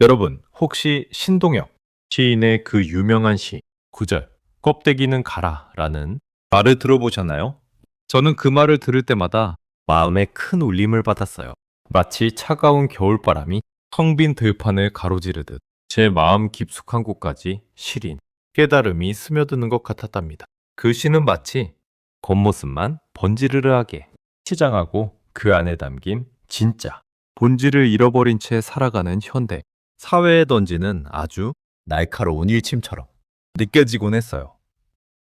여러분, 혹시 신동엽 시인의 그 유명한 시 구절 껍데기는 가라라는 말을 들어보셨나요? 저는 그 말을 들을 때마다 마음에 큰 울림을 받았어요. 마치 차가운 겨울바람이 텅 빈 들판을 가로지르듯 제 마음 깊숙한 곳까지 시린 깨달음이 스며드는 것 같았답니다. 그 시는 마치 겉모습만 번지르르하게 치장하고 그 안에 담긴 진짜 본질을 잃어버린 채 살아가는 현대 사회에 던지는 아주 날카로운 일침처럼 느껴지곤 했어요.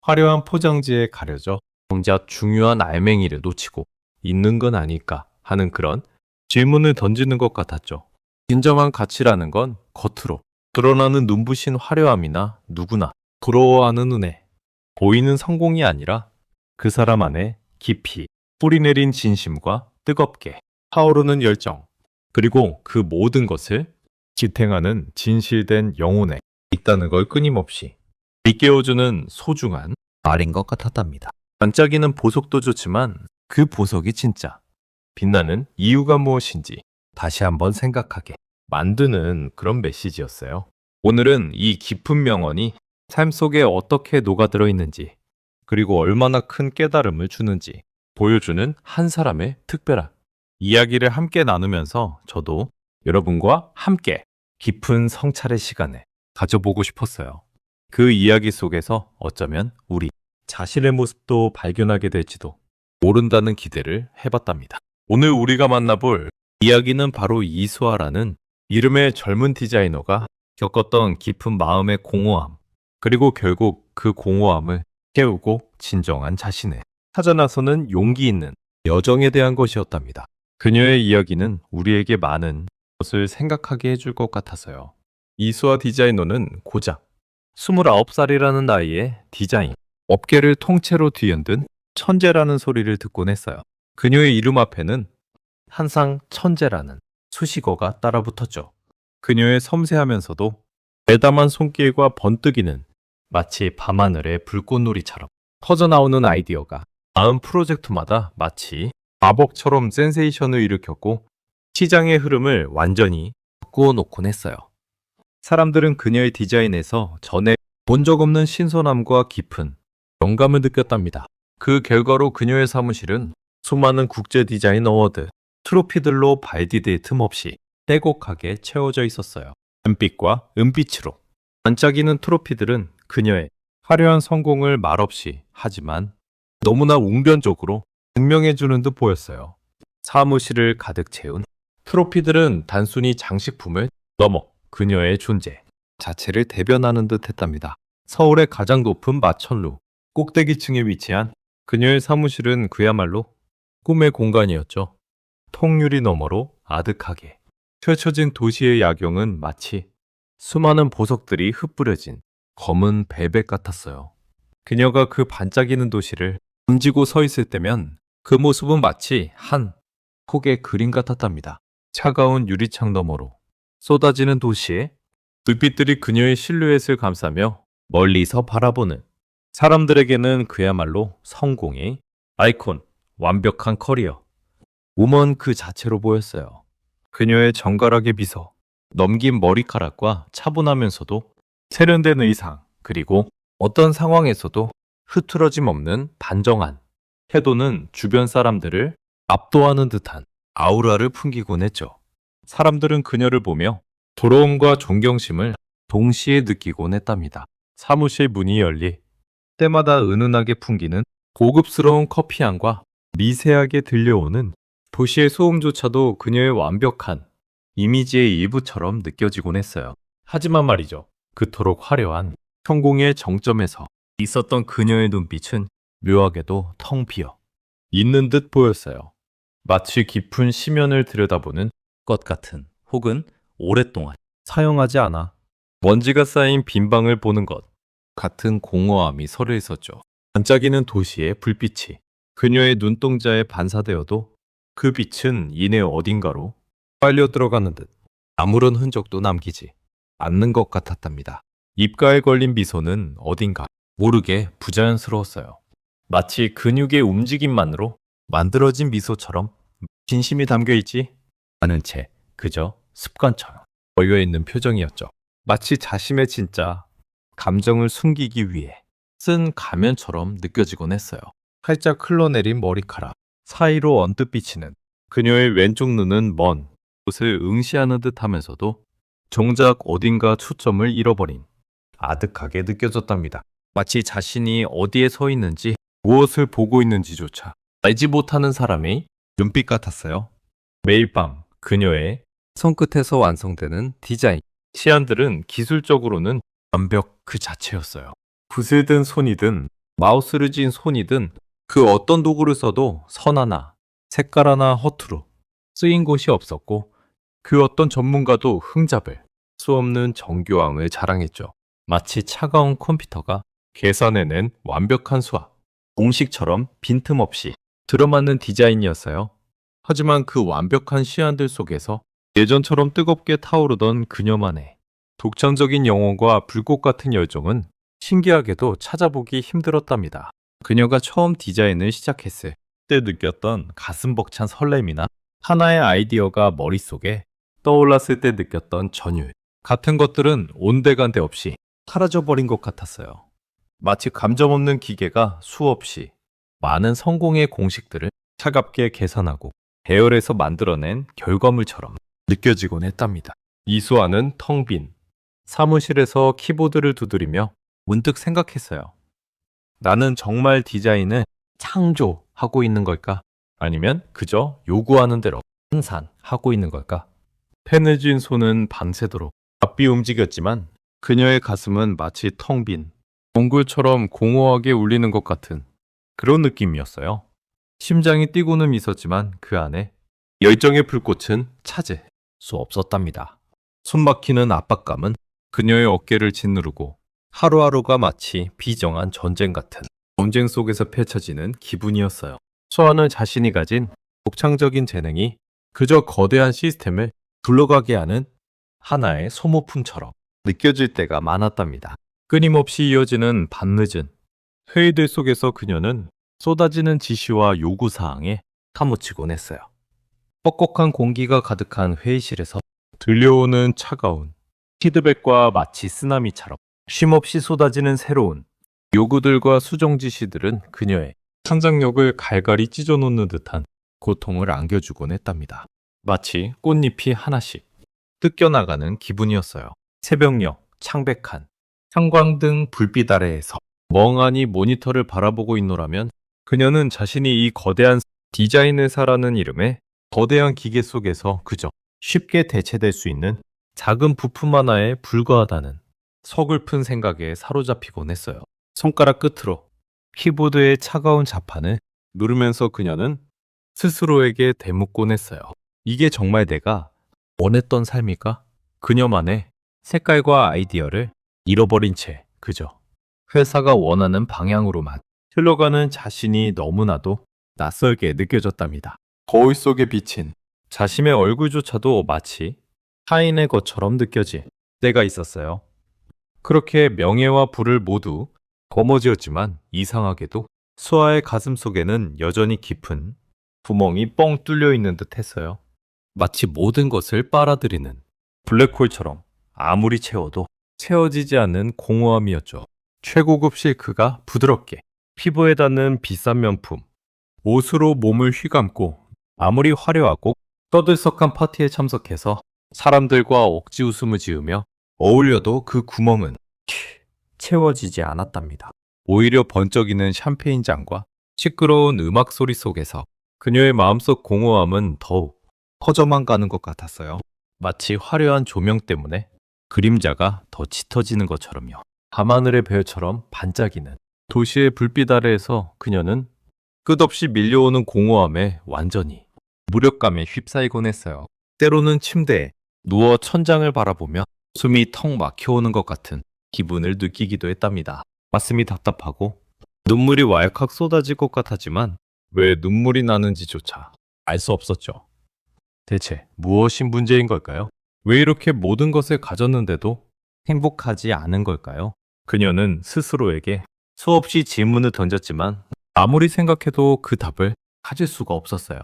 화려한 포장지에 가려져 정작 중요한 알맹이를 놓치고 있는 건 아닐까 하는 그런 질문을 던지는 것 같았죠. 진정한 가치라는 건 겉으로 드러나는 눈부신 화려함이나 누구나 부러워하는 은혜, 보이는 성공이 아니라 그 사람 안에 깊이 뿌리내린 진심과 뜨겁게 타오르는 열정, 그리고 그 모든 것을 지탱하는 진실된 영혼에 있다는 걸 끊임없이 일깨워주는 소중한 말인 것 같았답니다. 반짝이는 보석도 좋지만 그 보석이 진짜 빛나는 이유가 무엇인지 다시 한번 생각하게 만드는 그런 메시지였어요. 오늘은 이 깊은 명언이 삶 속에 어떻게 녹아들어 있는지, 그리고 얼마나 큰 깨달음을 주는지 보여주는 한 사람의 특별한 이야기를 함께 나누면서 저도 여러분과 함께 깊은 성찰의 시간을 가져보고 싶었어요. 그 이야기 속에서 어쩌면 우리 자신의 모습도 발견하게 될지도 모른다는 기대를 해봤답니다. 오늘 우리가 만나볼 이야기는 바로 이수아라는 이름의 젊은 디자이너가 겪었던 깊은 마음의 공허함, 그리고 결국 그 공허함을 채우고 진정한 자신을 찾아 나서는 용기 있는 여정에 대한 것이었답니다. 그녀의 이야기는 우리에게 많은 것을 생각하게 해줄 것 같아서요. 이수아 디자이너는 고작 29살이라는 나이에 디자인 업계를 통째로 뒤흔든 천재라는 소리를 듣곤 했어요. 그녀의 이름 앞에는 항상 천재라는 수식어가 따라붙었죠. 그녀의 섬세하면서도 대담한 손길과 번뜩이는 마치 밤하늘의 불꽃놀이처럼 터져나오는 아이디어가 다음 프로젝트마다 마치 마법처럼 센세이션을 일으켰고 시장의 흐름을 완전히 바꾸어 놓곤 했어요. 사람들은 그녀의 디자인에서 전에 본 적 없는 신선함과 깊은 영감을 느꼈답니다. 그 결과로 그녀의 사무실은 수많은 국제 디자인 어워드, 트로피들로 발디딜 틈 없이 빼곡하게 채워져 있었어요. 은빛과 은빛으로 반짝이는 트로피들은 그녀의 화려한 성공을 말없이 하지만 너무나 웅변적으로 증명해주는 듯 보였어요. 사무실을 가득 채운 트로피들은 단순히 장식품을 넘어 그녀의 존재 자체를 대변하는 듯 했답니다. 서울의 가장 높은 마천루 꼭대기층에 위치한 그녀의 사무실은 그야말로 꿈의 공간이었죠. 통유리 너머로 아득하게 펼쳐진 도시의 야경은 마치 수많은 보석들이 흩뿌려진 검은 벨벳 같았어요. 그녀가 그 반짝이는 도시를 등지고 서 있을 때면 그 모습은 마치 한 폭의 그림 같았답니다. 차가운 유리창 너머로 쏟아지는 도시에 불빛들이 그녀의 실루엣을 감싸며 멀리서 바라보는 사람들에게는 그야말로 성공의 아이콘, 완벽한 커리어, 우먼 그 자체로 보였어요. 그녀의 정갈하게 빗어 넘긴 머리카락과 차분하면서도 세련된 의상, 그리고 어떤 상황에서도 흐트러짐 없는 단정한 태도는 주변 사람들을 압도하는 듯한 아우라를 풍기곤 했죠. 사람들은 그녀를 보며 부러움과 존경심을 동시에 느끼곤 했답니다. 사무실 문이 열리 때마다 은은하게 풍기는 고급스러운 커피향과 미세하게 들려오는 도시의 소음조차도 그녀의 완벽한 이미지의 일부처럼 느껴지곤 했어요. 하지만 말이죠. 그토록 화려한 성공의 정점에서 있었던 그녀의 눈빛은 묘하게도 텅 비어 있는 듯 보였어요. 마치 깊은 심연을 들여다보는 것 같은, 혹은 오랫동안 사용하지 않아 먼지가 쌓인 빈 방을 보는 것 같은 공허함이 서려 있었죠. 반짝이는 도시의 불빛이 그녀의 눈동자에 반사되어도 그 빛은 이내 어딘가로 빨려 들어가는 듯 아무런 흔적도 남기지 않는 것 같았답니다. 입가에 걸린 미소는 어딘가 모르게 부자연스러웠어요. 마치 근육의 움직임만으로 만들어진 미소처럼 진심이 담겨 있지 않은 채 그저 습관처럼 고여있는 표정이었죠. 마치 자신의 진짜 감정을 숨기기 위해 쓴 가면처럼 느껴지곤 했어요. 살짝 흘러내린 머리카락, 사이로 언뜻 비치는 그녀의 왼쪽 눈은 먼 곳을 응시하는 듯 하면서도 정작 어딘가 초점을 잃어버린 아득하게 느껴졌답니다. 마치 자신이 어디에 서 있는지 무엇을 보고 있는지조차 알지 못하는 사람의 눈빛 같았어요. 매일 밤 그녀의 손끝에서 완성되는 디자인, 시안들은 기술적으로는 완벽 그 자체였어요. 붓을 든 손이든 마우스를 쥔 손이든 그 어떤 도구를 써도 선 하나, 색깔 하나 허투루 쓰인 곳이 없었고 그 어떤 전문가도 흠잡을 수 없는 정교함을 자랑했죠. 마치 차가운 컴퓨터가 계산해낸 완벽한 수학, 공식처럼 빈틈없이 들어맞는 디자인이었어요. 하지만 그 완벽한 시안들 속에서 예전처럼 뜨겁게 타오르던 그녀만의 독창적인 영혼과 불꽃 같은 열정은 신기하게도 찾아보기 힘들었답니다. 그녀가 처음 디자인을 시작했을 때 느꼈던 가슴 벅찬 설렘이나 하나의 아이디어가 머릿속에 떠올랐을 때 느꼈던 전율 같은 것들은 온데간데 없이 사라져버린 것 같았어요. 마치 감정 없는 기계가 수없이 많은 성공의 공식들을 차갑게 계산하고 배열해서 만들어낸 결과물처럼 느껴지곤 했답니다. 이수아는 텅 빈 사무실에서 키보드를 두드리며 문득 생각했어요. 나는 정말 디자인을 창조하고 있는 걸까? 아니면 그저 요구하는 대로 생산하고 있는 걸까? 펜을 쥔 손은 밤새도록 바삐 움직였지만 그녀의 가슴은 마치 텅 빈 동굴처럼 공허하게 울리는 것 같은 그런 느낌이었어요. 심장이 뛰고는 있었지만 그 안에 열정의 불꽃은 찾을 수 없었답니다. 숨막히는 압박감은 그녀의 어깨를 짓누르고 하루하루가 마치 비정한 전쟁 같은 전쟁 속에서 펼쳐지는 기분이었어요. 수아는 자신이 가진 독창적인 재능이 그저 거대한 시스템을 굴러가게 하는 하나의 소모품처럼 느껴질 때가 많았답니다. 끊임없이 이어지는 밤늦은 회의들 속에서 그녀는 쏟아지는 지시와 요구사항에 사무치곤 했어요. 뻑뻑한 공기가 가득한 회의실에서 들려오는 차가운 피드백과 마치 쓰나미처럼 쉼없이 쏟아지는 새로운 요구들과 수정 지시들은 그녀의 상상력을 갈갈이 찢어놓는 듯한 고통을 안겨주곤 했답니다. 마치 꽃잎이 하나씩 뜯겨나가는 기분이었어요. 새벽녘 창백한 형광등 불빛 아래에서 멍하니 모니터를 바라보고 있노라면 그녀는 자신이 이 거대한 디자인을 사라는 이름의 거대한 기계 속에서 그저 쉽게 대체될 수 있는 작은 부품 하나에 불과하다는 서글픈 생각에 사로잡히곤 했어요. 손가락 끝으로 키보드의 차가운 자판을 누르면서 그녀는 스스로에게 되묻곤 했어요. 이게 정말 내가 원했던 삶일까? 그녀만의 색깔과 아이디어를 잃어버린 채 그저 회사가 원하는 방향으로만 흘러가는 자신이 너무나도 낯설게 느껴졌답니다. 거울 속에 비친 자신의 얼굴조차도 마치 타인의 것처럼 느껴질 때가 있었어요. 그렇게 명예와 부를 모두 거머쥐었지만 이상하게도 수아의 가슴 속에는 여전히 깊은 구멍이 뻥 뚫려 있는 듯 했어요. 마치 모든 것을 빨아들이는 블랙홀처럼 아무리 채워도 채워지지 않는 공허함이었죠. 최고급 실크가 부드럽게 피부에 닿는 비싼 명품, 옷으로 몸을 휘감고 아무리 화려하고 떠들썩한 파티에 참석해서 사람들과 억지 웃음을 지으며 어울려도 그 구멍은 채워지지 않았답니다. 오히려 번쩍이는 샴페인 잔과 시끄러운 음악 소리 속에서 그녀의 마음속 공허함은 더욱 퍼져만 가는 것 같았어요. 마치 화려한 조명 때문에 그림자가 더 짙어지는 것처럼요. 밤하늘의 별처럼 반짝이는 도시의 불빛 아래에서 그녀는 끝없이 밀려오는 공허함에 완전히 무력감에 휩싸이곤 했어요. 때로는 침대에 누워 천장을 바라보며 숨이 턱 막혀오는 것 같은 기분을 느끼기도 했답니다. 가슴이 답답하고 눈물이 왈칵 쏟아질 것 같았지만 왜 눈물이 나는지조차 알 수 없었죠. 대체 무엇이 문제인 걸까요? 왜 이렇게 모든 것을 가졌는데도 행복하지 않은 걸까요? 그녀는 스스로에게 수없이 질문을 던졌지만 아무리 생각해도 그 답을 찾을 수가 없었어요.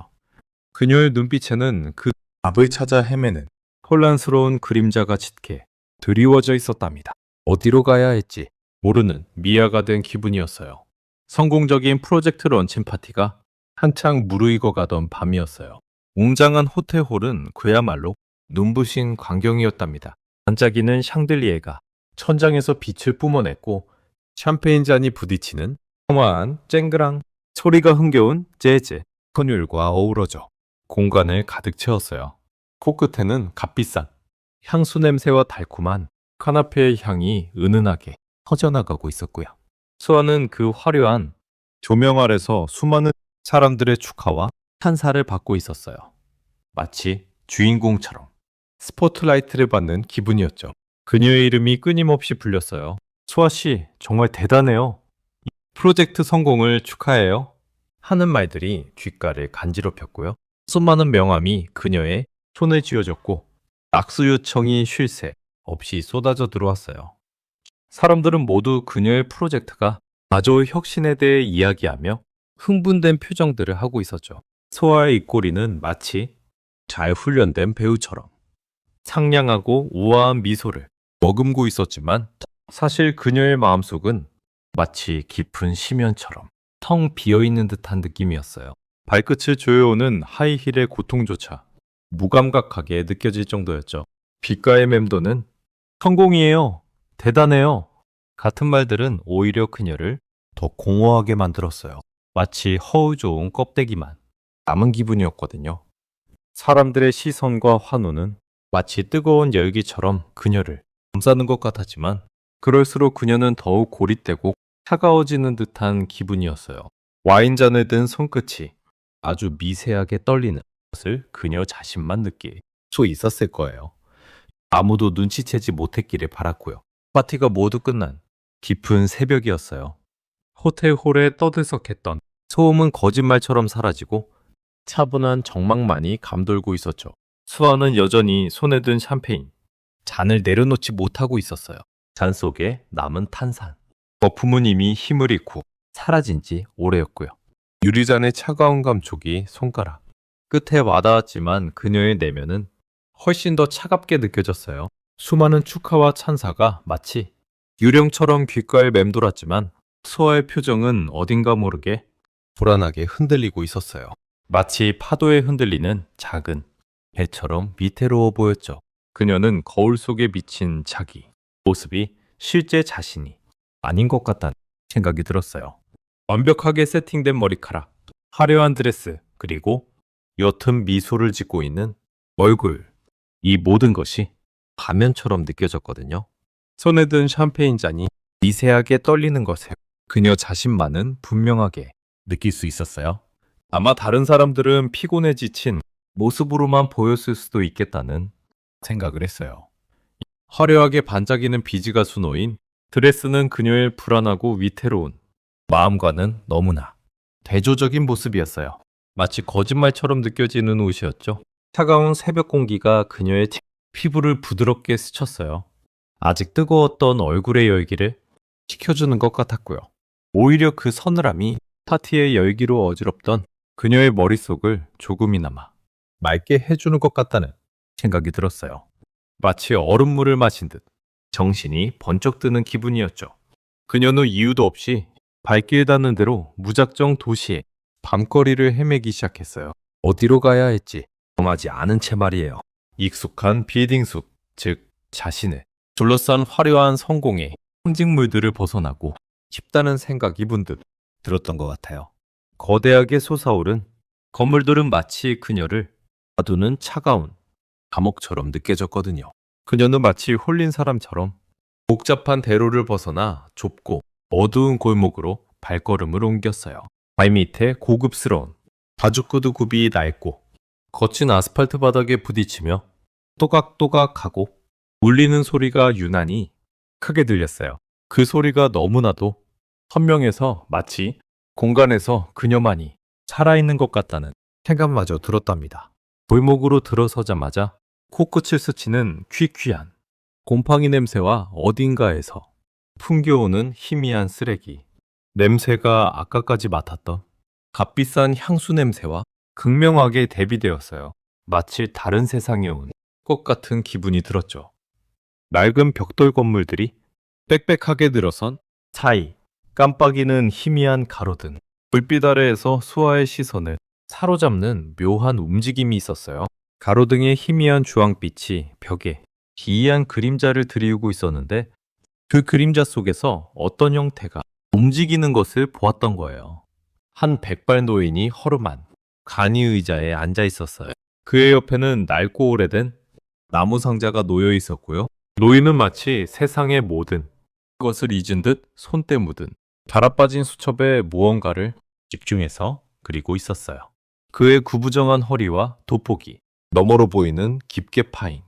그녀의 눈빛에는 그 답을 찾아 헤매는 혼란스러운 그림자가 짙게 드리워져 있었답니다. 어디로 가야 할지 모르는 미아가 된 기분이었어요. 성공적인 프로젝트 런칭 파티가 한창 무르익어 가던 밤이었어요. 웅장한 호텔홀은 그야말로 눈부신 광경이었답니다. 반짝이는 샹들리에가 천장에서 빛을 뿜어냈고 샴페인 잔이 부딪히는 평화한 쨍그랑 소리가 흥겨운 재즈 선율과 어우러져 공간을 가득 채웠어요. 코끝에는 값비싼 향수 냄새와 달콤한 카나페의 향이 은은하게 퍼져나가고 있었고요. 수아는 그 화려한 조명 아래서 수많은 사람들의 축하와 찬사를 받고 있었어요. 마치 주인공처럼 스포트라이트를 받는 기분이었죠. 그녀의 이름이 끊임없이 불렸어요. 수아 씨, 정말 대단해요. 이 프로젝트 성공을 축하해요. 하는 말들이 귓가를 간지럽혔고요. 수많은 명함이 그녀의 손에 쥐어졌고 악수 요청이 쉴 새 없이 쏟아져 들어왔어요. 사람들은 모두 그녀의 프로젝트가 가져올 혁신에 대해 이야기하며 흥분된 표정들을 하고 있었죠. 소아의 입꼬리는 마치 잘 훈련된 배우처럼 상냥하고 우아한 미소를 머금고 있었지만 사실 그녀의 마음속은 마치 깊은 심연처럼 텅 비어있는 듯한 느낌이었어요. 발끝을 조여오는 하이힐의 고통조차 무감각하게 느껴질 정도였죠. 빛과의 맴도는 성공이에요. 대단해요. 같은 말들은 오히려 그녀를 더 공허하게 만들었어요. 마치 허우 좋은 껍데기만 남은 기분이었거든요. 사람들의 시선과 환호는 마치 뜨거운 열기처럼 그녀를 감싸는 것 같았지만 그럴수록 그녀는 더욱 고립되고 차가워지는 듯한 기분이었어요. 와인잔을 든 손끝이 아주 미세하게 떨리는 것을 그녀 자신만 느낄 수 있었을 거예요. 아무도 눈치채지 못했기를 바랐고요. 파티가 모두 끝난 깊은 새벽이었어요. 호텔 홀에 떠들썩했던 소음은 거짓말처럼 사라지고 차분한 정막만이 감돌고 있었죠. 수아는 여전히 손에 든 샴페인 잔을 내려놓지 못하고 있었어요. 잔 속에 남은 탄산. 거품은 이미 힘을 잃고 사라진 지 오래였고요. 유리잔의 차가운 감촉이 손가락 끝에 와닿았지만 그녀의 내면은 훨씬 더 차갑게 느껴졌어요. 수많은 축하와 찬사가 마치 유령처럼 귓가에 맴돌았지만 수아의 표정은 어딘가 모르게 불안하게 흔들리고 있었어요. 마치 파도에 흔들리는 작은 배처럼 위태로워 보였죠. 그녀는 거울 속에 비친 자기 모습이 실제 자신이 아닌 것 같다는 생각이 들었어요. 완벽하게 세팅된 머리카락, 화려한 드레스, 그리고 옅은 미소를 짓고 있는 얼굴. 이 모든 것이 가면처럼 느껴졌거든요. 손에 든 샴페인 잔이 미세하게 떨리는 것을 그녀 자신만은 분명하게 느낄 수 있었어요. 아마 다른 사람들은 피곤해 지친 모습으로만 보였을 수도 있겠다는 생각을 했어요. 화려하게 반짝이는 비즈가 수놓인 드레스는 그녀의 불안하고 위태로운 마음과는 너무나 대조적인 모습이었어요. 마치 거짓말처럼 느껴지는 옷이었죠. 차가운 새벽 공기가 그녀의 피부를 부드럽게 스쳤어요. 아직 뜨거웠던 얼굴의 열기를 식혀주는 것 같았고요. 오히려 그 서늘함이 파티의 열기로 어지럽던 그녀의 머릿속을 조금이나마 맑게 해주는 것 같다는 생각이 들었어요. 마치 얼음물을 마신 듯 정신이 번쩍 드는 기분이었죠. 그녀는 이유도 없이 발길 닿는 대로 무작정 도시의 밤거리를 헤매기 시작했어요. 어디로 가야 할지 정하지 않은 채 말이에요. 익숙한 빌딩 숲, 즉 자신을 둘러싼 화려한 성공의 상징물들을 벗어나고 싶다는 생각이 문득 들었던 것 같아요. 거대하게 솟아오른 건물들은 마치 그녀를 가두는 차가운 감옥처럼 느껴졌거든요. 그녀는 마치 홀린 사람처럼 복잡한 대로를 벗어나 좁고 어두운 골목으로 발걸음을 옮겼어요. 발밑에 고급스러운 가죽구두 굽이 낡고 거친 아스팔트 바닥에 부딪히며 또각또각하고 울리는 소리가 유난히 크게 들렸어요. 그 소리가 너무나도 선명해서 마치 공간에서 그녀만이 살아있는 것 같다는 생각마저 들었답니다. 골목으로 들어서자마자 코끝을 스치는 퀴퀴한 곰팡이 냄새와 어딘가에서 풍겨오는 희미한 쓰레기 냄새가 아까까지 맡았던 값비싼 향수 냄새와 극명하게 대비되었어요. 마치 다른 세상에 온 것 같은 기분이 들었죠. 낡은 벽돌 건물들이 빽빽하게 늘어선 사이, 깜빡이는 희미한 가로등, 불빛 아래에서 수아의 시선을 사로잡는 묘한 움직임이 있었어요. 가로등의 희미한 주황빛이 벽에 기이한 그림자를 드리우고 있었는데 그 그림자 속에서 어떤 형태가 움직이는 것을 보았던 거예요. 한 백발 노인이 허름한 간이 의자에 앉아 있었어요. 그의 옆에는 낡고 오래된 나무 상자가 놓여 있었고요. 노인은 마치 세상의 모든 것을 잊은 듯 손때 묻은 달아빠진 수첩에 무언가를 집중해서 그리고 있었어요. 그의 구부정한 허리와 돋보기, 너머로 보이는 깊게 파인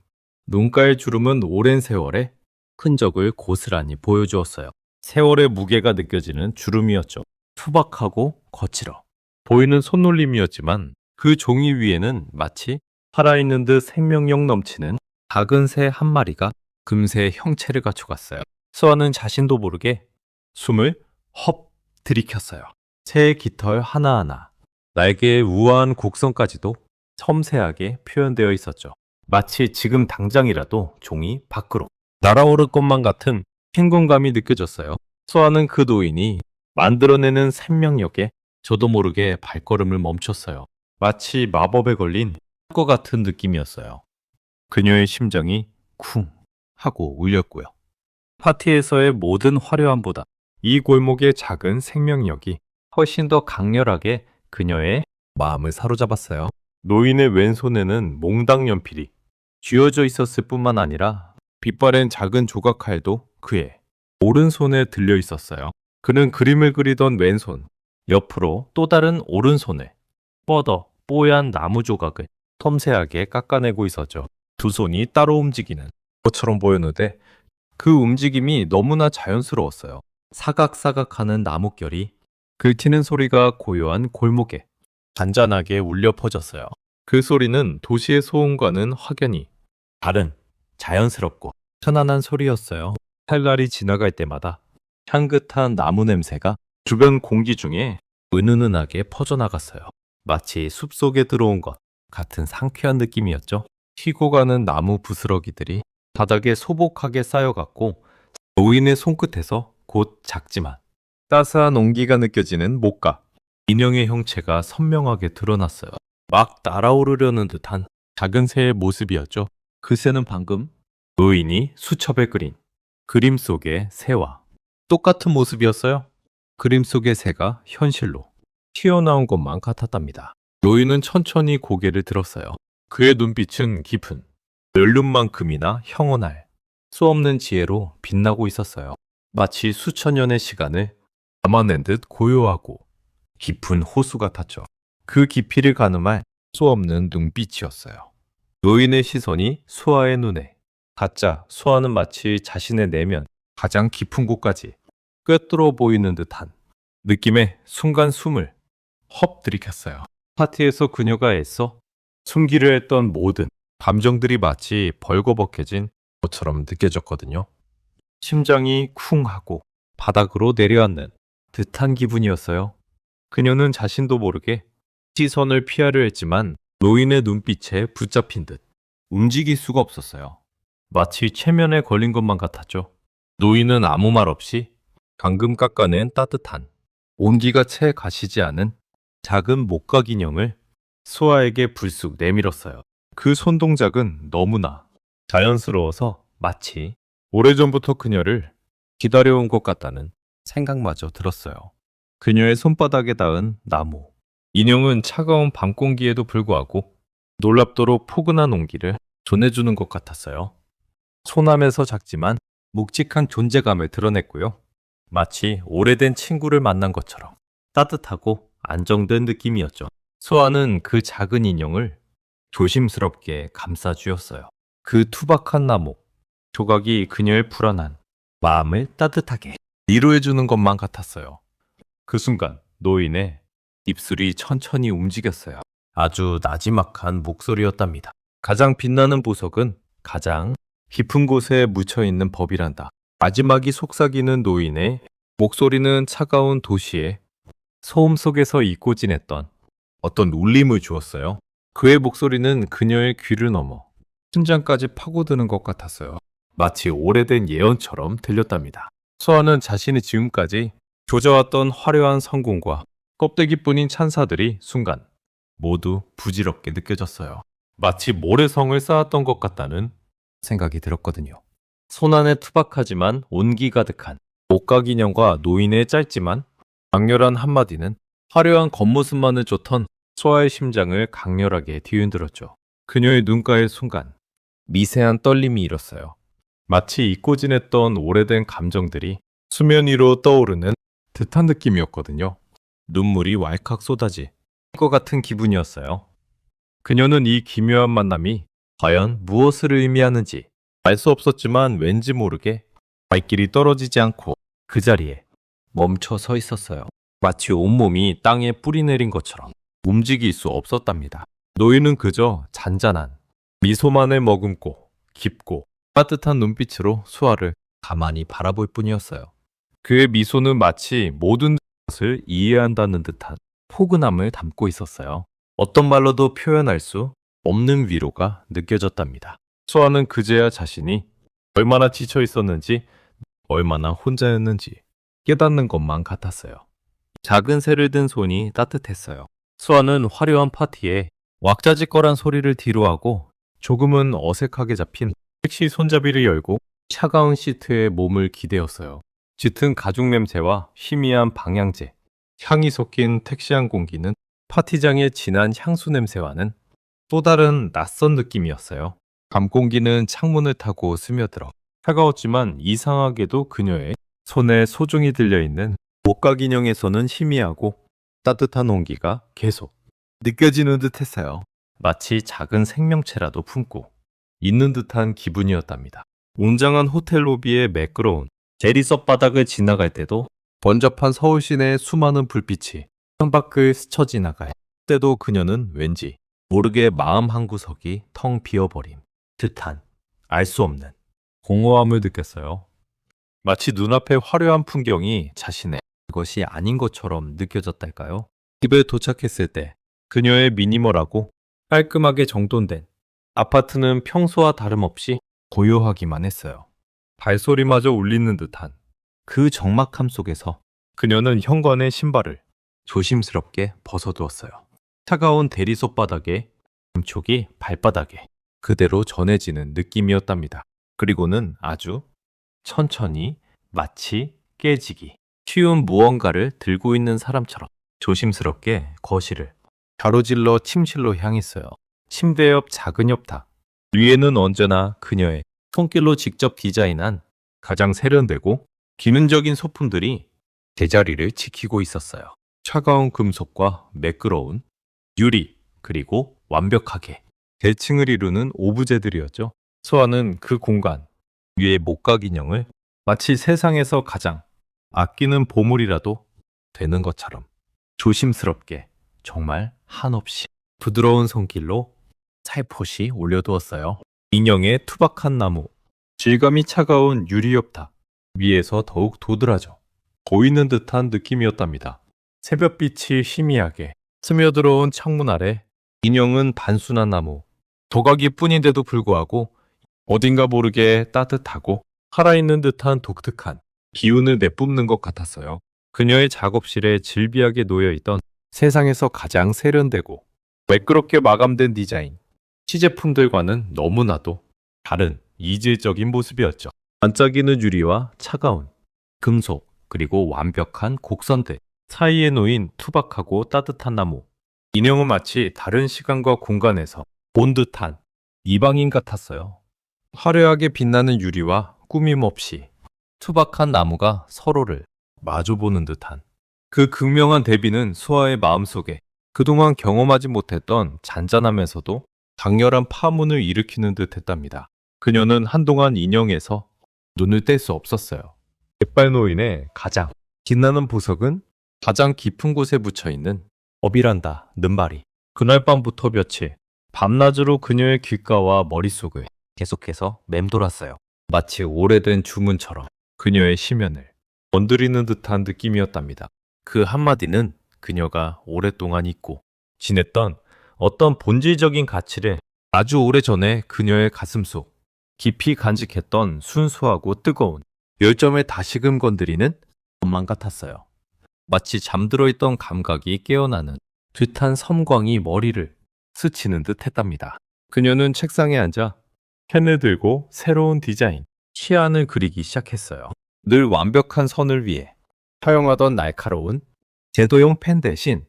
눈가의 주름은 오랜 세월의 흔적을 고스란히 보여주었어요. 세월의 무게가 느껴지는 주름이었죠. 투박하고 거칠어 보이는 손놀림이었지만 그 종이 위에는 마치 살아있는 듯 생명력 넘치는 작은 새 한 마리가 금세 형체를 갖춰갔어요. 수아는 자신도 모르게 숨을 헙 들이켰어요. 새의 깃털 하나하나, 날개의 우아한 곡선까지도 섬세하게 표현되어 있었죠. 마치 지금 당장이라도 종이 밖으로 날아오를 것만 같은 행군감이 느껴졌어요. 수아는 그 노인이 만들어내는 생명력에 저도 모르게 발걸음을 멈췄어요. 마치 마법에 걸린 것 같은 느낌이었어요. 그녀의 심장이 쿵 하고 울렸고요. 파티에서의 모든 화려함보다 이 골목의 작은 생명력이 훨씬 더 강렬하게 그녀의 마음을 사로잡았어요. 노인의 왼손에는 몽당 연필이 쥐어져 있었을 뿐만 아니라 빛바랜 작은 조각 칼도 그의 오른손에 들려 있었어요. 그는 그림을 그리던 왼손, 옆으로 또 다른 오른손에 뻗어 뽀얀 나무 조각을 섬세하게 깎아내고 있었죠. 두 손이 따로 움직이는 것처럼 보였는데 그 움직임이 너무나 자연스러웠어요. 사각사각하는 나뭇결이 긁히는 소리가 고요한 골목에 잔잔하게 울려 퍼졌어요. 그 소리는 도시의 소음과는 확연히 다른 자연스럽고 편안한 소리였어요. 칼날이 지나갈 때마다 향긋한 나무 냄새가 주변 공기 중에 은은하게 퍼져나갔어요. 마치 숲속에 들어온 것 같은 상쾌한 느낌이었죠. 휘고 가는 나무 부스러기들이 바닥에 소복하게 쌓여갔고 노인의 손끝에서 곧 작지만 따스한 온기가 느껴지는 목과 인형의 형체가 선명하게 드러났어요. 막 날아오르려는 듯한 작은 새의 모습이었죠. 그 새는 방금 노인이 수첩에 그린 그림 속의 새와 똑같은 모습이었어요. 그림 속의 새가 현실로 튀어나온 것만 같았답니다. 노인은 천천히 고개를 들었어요. 그의 눈빛은 깊은 멸륜만큼이나 형언할 수 없는 지혜로 빛나고 있었어요. 마치 수천 년의 시간을 담아낸 듯 고요하고 깊은 호수 같았죠. 그 깊이를 가늠할 수 없는 눈빛이었어요. 노인의 시선이 수아의 눈에 닿자 수아는 마치 자신의 내면 가장 깊은 곳까지 꿰뚫어 보이는 듯한 느낌에 순간 숨을 헙 들이켰어요. 파티에서 그녀가 애써 숨기려 했던 모든 감정들이 마치 벌거벗겨진 것처럼 느껴졌거든요. 심장이 쿵 하고 바닥으로 내려앉는 듯한 기분이었어요. 그녀는 자신도 모르게 시선을 피하려 했지만 노인의 눈빛에 붙잡힌 듯 움직일 수가 없었어요. 마치 최면에 걸린 것만 같았죠. 노인은 아무 말 없이 방금 깎아낸 따뜻한 온기가 채 가시지 않은 작은 목각 인형을 수아에게 불쑥 내밀었어요. 그 손동작은 너무나 자연스러워서 마치 오래전부터 그녀를 기다려온 것 같다는 생각마저 들었어요. 그녀의 손바닥에 닿은 나무. 인형은 차가운 밤 공기에도 불구하고 놀랍도록 포근한 온기를 전해주는 것 같았어요. 소남에서 작지만 묵직한 존재감을 드러냈고요. 마치 오래된 친구를 만난 것처럼 따뜻하고 안정된 느낌이었죠. 수아는 그 작은 인형을 조심스럽게 감싸주었어요. 그 투박한 나무, 조각이 그녀의 불안한 마음을 따뜻하게 위로해주는 것만 같았어요. 그 순간 노인의 입술이 천천히 움직였어요. 아주 나지막한 목소리였답니다. 가장 빛나는 보석은 가장 깊은 곳에 묻혀있는 법이란다. 마지막이 속삭이는 노인의 목소리는 차가운 도시의 소음 속에서 잊고 지냈던 어떤 울림을 주었어요. 그의 목소리는 그녀의 귀를 넘어 심장까지 파고드는 것 같았어요. 마치 오래된 예언처럼 들렸답니다. 수아는 자신이 지금까지 조져왔던 화려한 성공과 껍데기뿐인 찬사들이 순간 모두 부질없게 느껴졌어요. 마치 모래성을 쌓았던 것 같다는 생각이 들었거든요. 손안에 투박하지만 온기 가득한 목각 인형과 노인의 짧지만 강렬한 한마디는 화려한 겉모습만을 쫓던 수아의 심장을 강렬하게 뒤흔들었죠. 그녀의 눈가의 순간 미세한 떨림이 일었어요. 마치 잊고 지냈던 오래된 감정들이 수면 위로 떠오르는 듯한 느낌이었거든요. 눈물이 왈칵 쏟아질 것 같은 기분이었어요. 그녀는 이 기묘한 만남이 과연 무엇을 의미하는지 알 수 없었지만 왠지 모르게 발길이 떨어지지 않고 그 자리에 멈춰 서 있었어요. 마치 온몸이 땅에 뿌리 내린 것처럼 움직일 수 없었답니다. 노인은 그저 잔잔한 미소만을 머금고 깊고 따뜻한 눈빛으로 수아를 가만히 바라볼 뿐이었어요. 그의 미소는 마치 모든 것을 이해한다는 듯한 포근함을 담고 있었어요. 어떤 말로도 표현할 수 없는 위로가 느껴졌답니다. 수아는 그제야 자신이 얼마나 지쳐 있었는지, 얼마나 혼자였는지 깨닫는 것만 같았어요. 작은 새를 든 손이 따뜻했어요. 수아는 화려한 파티에 왁자지껄한 소리를 뒤로하고 조금은 어색하게 잡힌 택시 손잡이를 열고 차가운 시트에 몸을 기대었어요. 짙은 가죽 냄새와 희미한 방향제, 향이 섞인 택시안 공기는 파티장의 진한 향수 냄새와는 또 다른 낯선 느낌이었어요. 밤 공기는 창문을 타고 스며들어 차가웠지만 이상하게도 그녀의 손에 소중히 들려있는 목각 인형에서는 희미하고 따뜻한 온기가 계속 느껴지는 듯 했어요. 마치 작은 생명체라도 품고 있는 듯한 기분이었답니다. 웅장한 호텔 로비의 매끄러운 대리석 바닥을 지나갈 때도 번잡한 서울 시내의 수많은 불빛이 창밖을 스쳐 지나갈 때도 그녀는 왠지 모르게 마음 한구석이 텅 비어버린 듯한 알 수 없는 공허함을 느꼈어요. 마치 눈앞의 화려한 풍경이 자신의 것이 아닌 것처럼 느껴졌달까요? 집에 도착했을 때 그녀의 미니멀하고 깔끔하게 정돈된 아파트는 평소와 다름없이 고요하기만 했어요. 발소리마저 울리는 듯한 그 적막함 속에서 그녀는 현관의 신발을 조심스럽게 벗어두었어요. 차가운 대리석 바닥에 감촉이 발바닥에 그대로 전해지는 느낌이었답니다. 그리고는 아주 천천히 마치 깨지기 쉬운 무언가를 들고 있는 사람처럼 조심스럽게 거실을 가로질러 침실로 향했어요. 침대 옆 작은 협탁 위에는 언제나 그녀의 손길로 직접 디자인한 가장 세련되고 기능적인 소품들이 제자리를 지키고 있었어요. 차가운 금속과 매끄러운 유리 그리고 완벽하게 대칭을 이루는 오브제들이었죠. 수아는 그 공간 위에 목각 인형을 마치 세상에서 가장 아끼는 보물이라도 되는 것처럼 조심스럽게 정말 한없이 부드러운 손길로 살포시 올려두었어요. 인형의 투박한 나무, 질감이 차가운 유리 협탁 위에서 더욱 도드라져 보이는 듯한 느낌이었답니다. 새벽빛이 희미하게 스며들어온 창문 아래 인형은 단순한 나무, 도가기뿐인데도 불구하고 어딘가 모르게 따뜻하고 살아있는 듯한 독특한 기운을 내뿜는 것 같았어요. 그녀의 작업실에 질비하게 놓여있던 세상에서 가장 세련되고 매끄럽게 마감된 디자인, 시제품들과는 너무나도 다른 이질적인 모습이었죠. 반짝이는 유리와 차가운 금속, 그리고 완벽한 곡선들 사이에 놓인 투박하고 따뜻한 나무. 인형은 마치 다른 시간과 공간에서 온 듯한 이방인 같았어요. 화려하게 빛나는 유리와 꾸밈 없이 투박한 나무가 서로를 마주보는 듯한 그 극명한 대비는 수아의 마음속에 그동안 경험하지 못했던 잔잔하면서도 강렬한 파문을 일으키는 듯 했답니다. 그녀는 한동안 인형에서 눈을 뗄 수 없었어요. 갯발노인의 가장 빛나는 보석은 가장 깊은 곳에 묻혀있는 업이란다 는발이. 그날 밤부터 며칠 밤낮으로 그녀의 귓가와 머릿속을 계속해서 맴돌았어요. 마치 오래된 주문처럼 그녀의 심연을 건드리는 듯한 느낌이었답니다. 그 한마디는 그녀가 오랫동안 잊고 지냈던 어떤 본질적인 가치를 아주 오래전에 그녀의 가슴 속 깊이 간직했던 순수하고 뜨거운 열정을 다시금 건드리는 것만 같았어요. 마치 잠들어 있던 감각이 깨어나는 듯한 섬광이 머리를 스치는 듯 했답니다. 그녀는 책상에 앉아 펜을 들고 새로운 디자인, 시안을 그리기 시작했어요. 늘 완벽한 선을 위해 사용하던 날카로운 제도용 펜 대신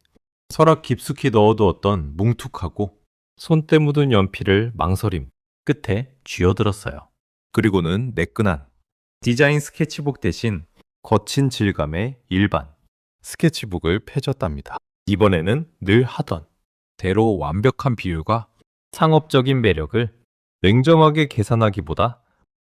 서랍 깊숙이 넣어두었던 뭉툭하고 손때 묻은 연필을 망설임 끝에 쥐어들었어요. 그리고는 매끈한 디자인 스케치북 대신 거친 질감의 일반 스케치북을 펴줬답니다. 이번에는 늘 하던 대로 완벽한 비율과 상업적인 매력을 냉정하게 계산하기보다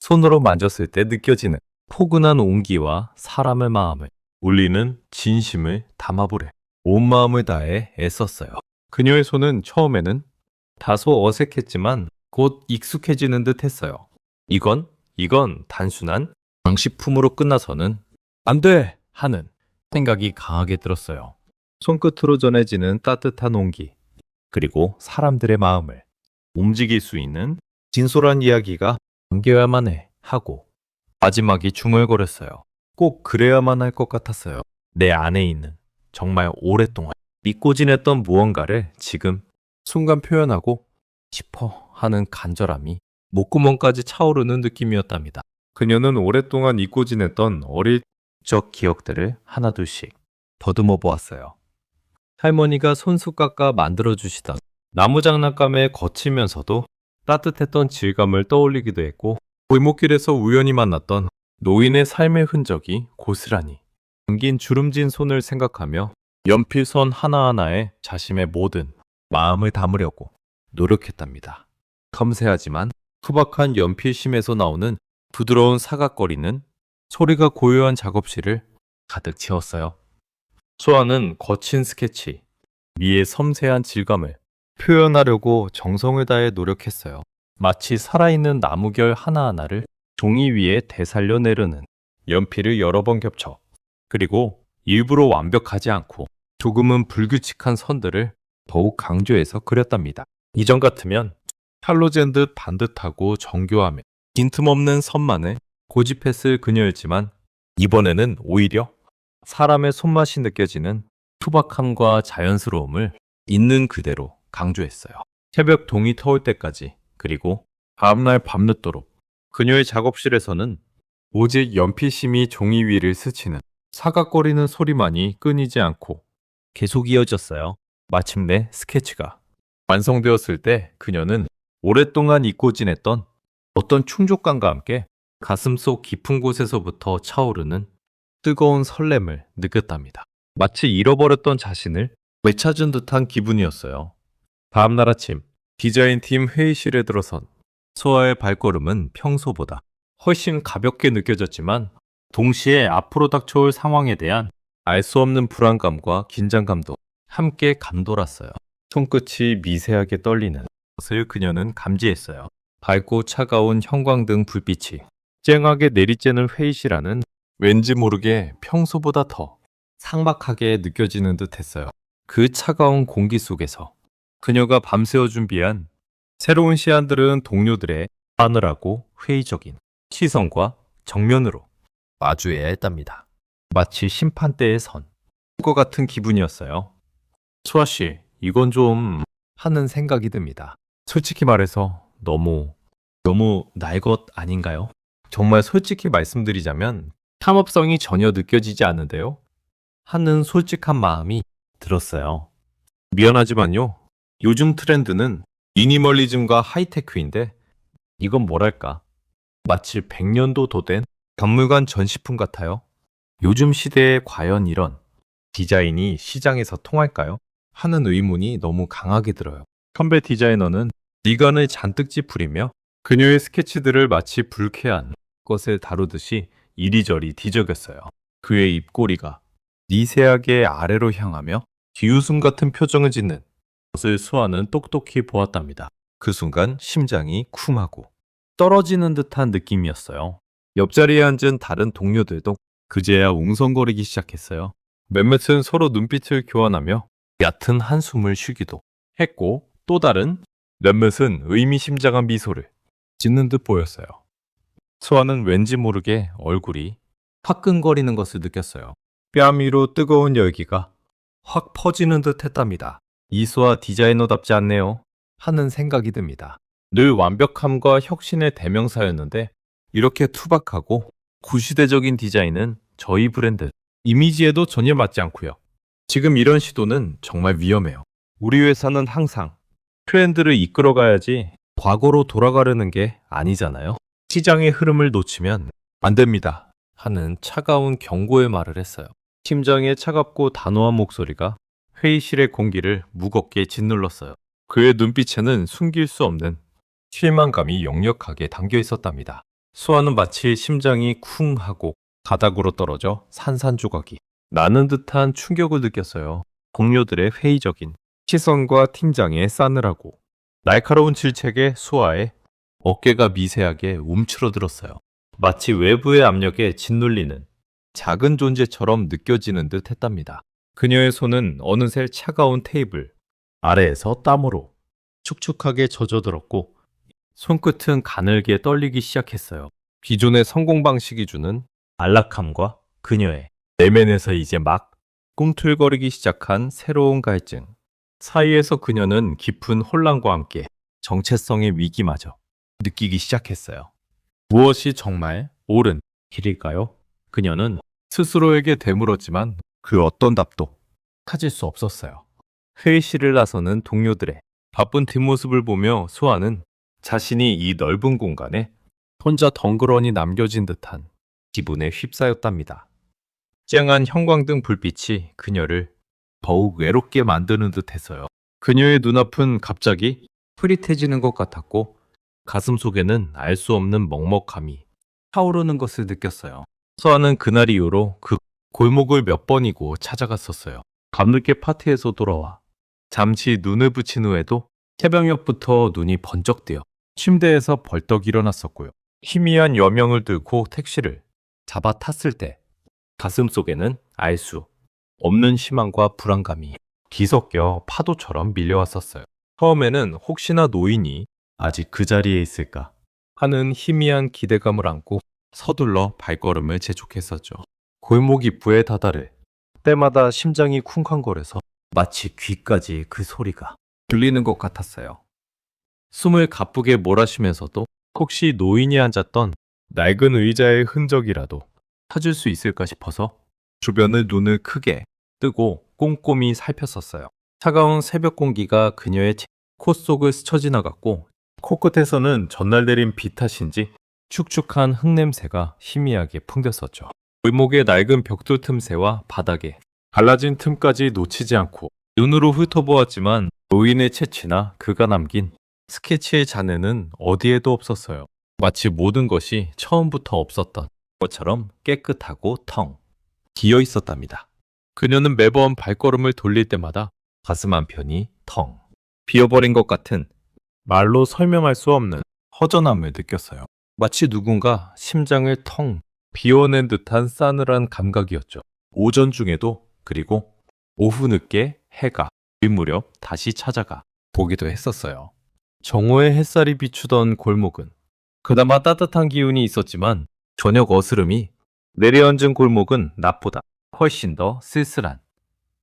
손으로 만졌을 때 느껴지는 포근한 온기와 사람의 마음을 울리는 진심을 담아보래 온 마음을 다해 애썼어요. 그녀의 손은 처음에는 다소 어색했지만 곧 익숙해지는 듯 했어요. 이건 단순한 장식품으로 끝나서는 안 돼! 하는 생각이 강하게 들었어요. 손끝으로 전해지는 따뜻한 온기, 그리고 사람들의 마음을 움직일 수 있는 진솔한 이야기가 남겨야만 해 하고 마지막이 중얼거렸어요. 꼭 그래야만 할 것 같았어요. 내 안에 있는 정말 오랫동안 믿고 지냈던 무언가를 지금 순간 표현하고 싶어 하는 간절함이 목구멍까지 차오르는 느낌이었답니다. 그녀는 오랫동안 잊고 지냈던 어릴 적 기억들을 하나둘씩 더듬어 보았어요. 할머니가 손수 깎아 만들어주시던 나무 장난감에 거치면서도 따뜻했던 질감을 떠올리기도 했고 골목길에서 우연히 만났던 노인의 삶의 흔적이 고스란히 담긴 주름진 손을 생각하며 연필선 하나하나에 자신의 모든 마음을 담으려고 노력했답니다. 섬세하지만 투박한 연필심에서 나오는 부드러운 사각거리는 소리가 고요한 작업실을 가득 채웠어요. 수아는 거친 스케치, 미의 섬세한 질감을 표현하려고 정성을 다해 노력했어요. 마치 살아있는 나무결 하나하나를 종이 위에 되살려 내려는 연필을 여러 번 겹쳐 그리고 일부러 완벽하지 않고 조금은 불규칙한 선들을 더욱 강조해서 그렸답니다. 이전 같으면 칼로 잰 듯 반듯하고 정교하며 빈틈없는 선만을 고집했을 그녀였지만 이번에는 오히려 사람의 손맛이 느껴지는 투박함과 자연스러움을 있는 그대로 강조했어요. 새벽 동이 터올 때까지 그리고 다음날 밤늦도록 그녀의 작업실에서는 오직 연필심이 종이 위를 스치는 사각거리는 소리만이 끊이지 않고 계속 이어졌어요. 마침내 스케치가 완성되었을 때 그녀는 오랫동안 잊고 지냈던 어떤 충족감과 함께 가슴속 깊은 곳에서부터 차오르는 뜨거운 설렘을 느꼈답니다. 마치 잃어버렸던 자신을 되찾은 듯한 기분이었어요. 다음날 아침 디자인팀 회의실에 들어선 소아의 발걸음은 평소보다 훨씬 가볍게 느껴졌지만 동시에 앞으로 닥쳐올 상황에 대한 알 수 없는 불안감과 긴장감도 함께 감돌았어요. 손끝이 미세하게 떨리는 것을 그녀는 감지했어요. 밝고 차가운 형광등 불빛이 쨍하게 내리쬐는 회의실 안은 왠지 모르게 평소보다 더 삭막하게 느껴지는 듯 했어요. 그 차가운 공기 속에서 그녀가 밤새워 준비한 새로운 시안들은 동료들의 싸늘하고 회의적인 시선과 정면으로 마주해야 했답니다. 마치 심판대에 선 것 같은 기분이었어요. 수아 씨, 이건 좀 하는 생각이 듭니다. 솔직히 말해서 너무 날 것 아닌가요? 정말 솔직히 말씀드리자면 탐험성이 전혀 느껴지지 않는데요. 하는 솔직한 마음이 들었어요. 미안하지만요. 요즘 트렌드는 미니멀리즘과 하이테크인데 이건 뭐랄까 마치 100년도 도 된 박물관 전시품 같아요. 요즘 시대에 과연 이런 디자인이 시장에서 통할까요? 하는 의문이 너무 강하게 들어요. 선배 디자이너는 미간을 잔뜩 찌푸리며 그녀의 스케치들을 마치 불쾌한 것을 다루듯이 이리저리 뒤적였어요. 그의 입꼬리가 미세하게 아래로 향하며 비웃음 같은 표정을 짓는 것을 수아는 똑똑히 보았답니다. 그 순간 심장이 쿵하고 떨어지는 듯한 느낌이었어요. 옆자리에 앉은 다른 동료들도 그제야 웅성거리기 시작했어요. 몇몇은 서로 눈빛을 교환하며 얕은 한숨을 쉬기도 했고 또 다른 몇몇은 의미심장한 미소를 짓는 듯 보였어요. 수아는 왠지 모르게 얼굴이 화끈거리는 것을 느꼈어요. 뺨 위로 뜨거운 열기가 확 퍼지는 듯 했답니다. 이수아 디자이너답지 않네요 하는 생각이 듭니다. 늘 완벽함과 혁신의 대명사였는데 이렇게 투박하고 구시대적인 디자인은 저희 브랜드 이미지에도 전혀 맞지 않고요. 지금 이런 시도는 정말 위험해요. 우리 회사는 항상 트렌드를 이끌어가야지 과거로 돌아가려는 게 아니잖아요. 시장의 흐름을 놓치면 안 됩니다 하는 차가운 경고의 말을 했어요. 팀장의 차갑고 단호한 목소리가 회의실의 공기를 무겁게 짓눌렀어요. 그의 눈빛에는 숨길 수 없는 실망감이 역력하게 담겨 있었답니다. 수아는 마치 심장이 쿵 하고 바닥으로 떨어져 산산조각이 나는 듯한 충격을 느꼈어요. 동료들의 회의적인 시선과 팀장의 싸늘하고 날카로운 질책에 수아의 어깨가 미세하게 움츠러들었어요. 마치 외부의 압력에 짓눌리는 작은 존재처럼 느껴지는 듯 했답니다. 그녀의 손은 어느새 차가운 테이블 아래에서 땀으로 축축하게 젖어들었고 손끝은 가늘게 떨리기 시작했어요. 기존의 성공 방식이 주는 안락함과 그녀의 내면에서 이제 막 꿈틀거리기 시작한 새로운 갈증 사이에서 그녀는 깊은 혼란과 함께 정체성의 위기마저 느끼기 시작했어요. 무엇이 정말 옳은 길일까요? 그녀는 스스로에게 되물었지만 그 어떤 답도 찾을 수 없었어요. 회의실을 나서는 동료들의 바쁜 뒷모습을 보며 수아는 자신이 이 넓은 공간에 혼자 덩그러니 남겨진 듯한 기분에 휩싸였답니다. 쨍한 형광등 불빛이 그녀를 더욱 외롭게 만드는 듯했어요. 그녀의 눈앞은 갑자기 흐릿해지는 것 같았고 가슴 속에는 알 수 없는 먹먹함이 타오르는 것을 느꼈어요. 수아는 그날 이후로 그 골목을 몇 번이고 찾아갔었어요. 밤늦게 파티에서 돌아와 잠시 눈을 붙인 후에도 새벽녘부터 눈이 번쩍 뜨여 침대에서 벌떡 일어났었고요. 희미한 여명을 들고 택시를 잡아 탔을 때 가슴 속에는 알 수 없는 희망과 불안감이 뒤섞여 파도처럼 밀려왔었어요. 처음에는 혹시나 노인이 아직 그 자리에 있을까 하는 희미한 기대감을 안고 서둘러 발걸음을 재촉했었죠. 골목 입구에 다다를 때마다 심장이 쿵쾅거려서 마치 귀까지 그 소리가 들리는 것 같았어요. 숨을 가쁘게 몰아쉬면서도 혹시 노인이 앉았던 낡은 의자의 흔적이라도 찾을 수 있을까 싶어서 주변을 눈을 크게 뜨고 꼼꼼히 살폈었어요. 차가운 새벽 공기가 그녀의 코 속을 스쳐 지나갔고 코끝에서는 전날 내린 비 탓인지 축축한 흙냄새가 희미하게 풍겼었죠. 골목의 낡은 벽돌 틈새와 바닥에 갈라진 틈까지 놓치지 않고 눈으로 훑어보았지만 노인의 채취나 그가 남긴 스케치의 잔해는 어디에도 없었어요. 마치 모든 것이 처음부터 없었던 것처럼 깨끗하고 텅 비어 있었답니다. 그녀는 매번 발걸음을 돌릴 때마다 가슴 한편이 텅 비어버린 것 같은 말로 설명할 수 없는 허전함을 느꼈어요. 마치 누군가 심장을 텅 비워낸 듯한 싸늘한 감각이었죠. 오전 중에도 그리고 오후 늦게 해가 질 무렵 다시 찾아가 보기도 했었어요. 정오의 햇살이 비추던 골목은 그나마 따뜻한 기운이 있었지만 저녁 어스름이 내려앉은 골목은 낮보다 훨씬 더 쓸쓸한